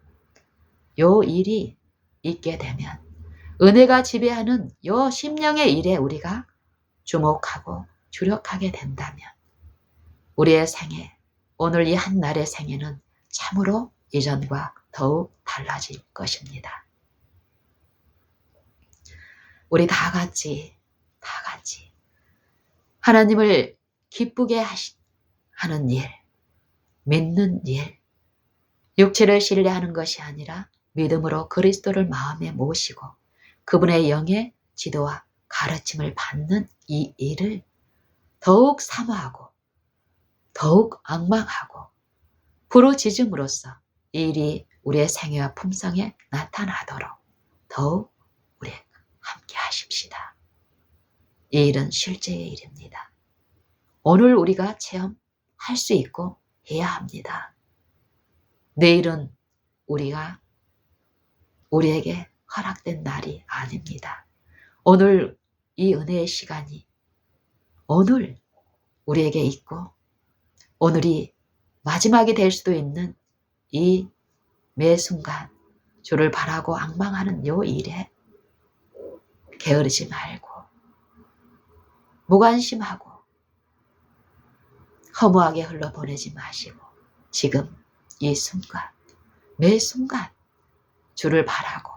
요 일이 있게 되면 은혜가 지배하는 요 심령의 일에 우리가 주목하고 주력하게 된다면 우리의 생애, 오늘 이 한 날의 생애는 참으로 이전과 더욱 달라질 것입니다. 우리 다 같이 하나님을 기쁘게 하는 일, 믿는 일, 육체를 신뢰하는 것이 아니라 믿음으로 그리스도를 마음에 모시고 그분의 영의 지도와 가르침을 받는 이 일을 더욱 사모하고 더욱 앙망하고 부르짖음으로써 이 일이 우리의 생애와 품성에 나타나도록 더욱 우리 함께 하십시다. 이 일은 실제의 일입니다. 오늘 우리가 체험할 수 있고 해야 합니다. 내일은 우리에게 허락된 날이 아닙니다. 오늘 이 은혜의 시간이 오늘 우리에게 있고 오늘이 마지막이 될 수도 있는 이 매 순간 주를 바라고 앙망하는 요 일에 게으르지 말고 무관심하고 허무하게 흘러보내지 마시고 지금 이 순간 매 순간 주를 바라고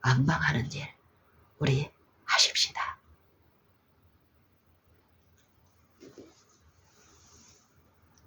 앙망하는 일 우리 하십시다.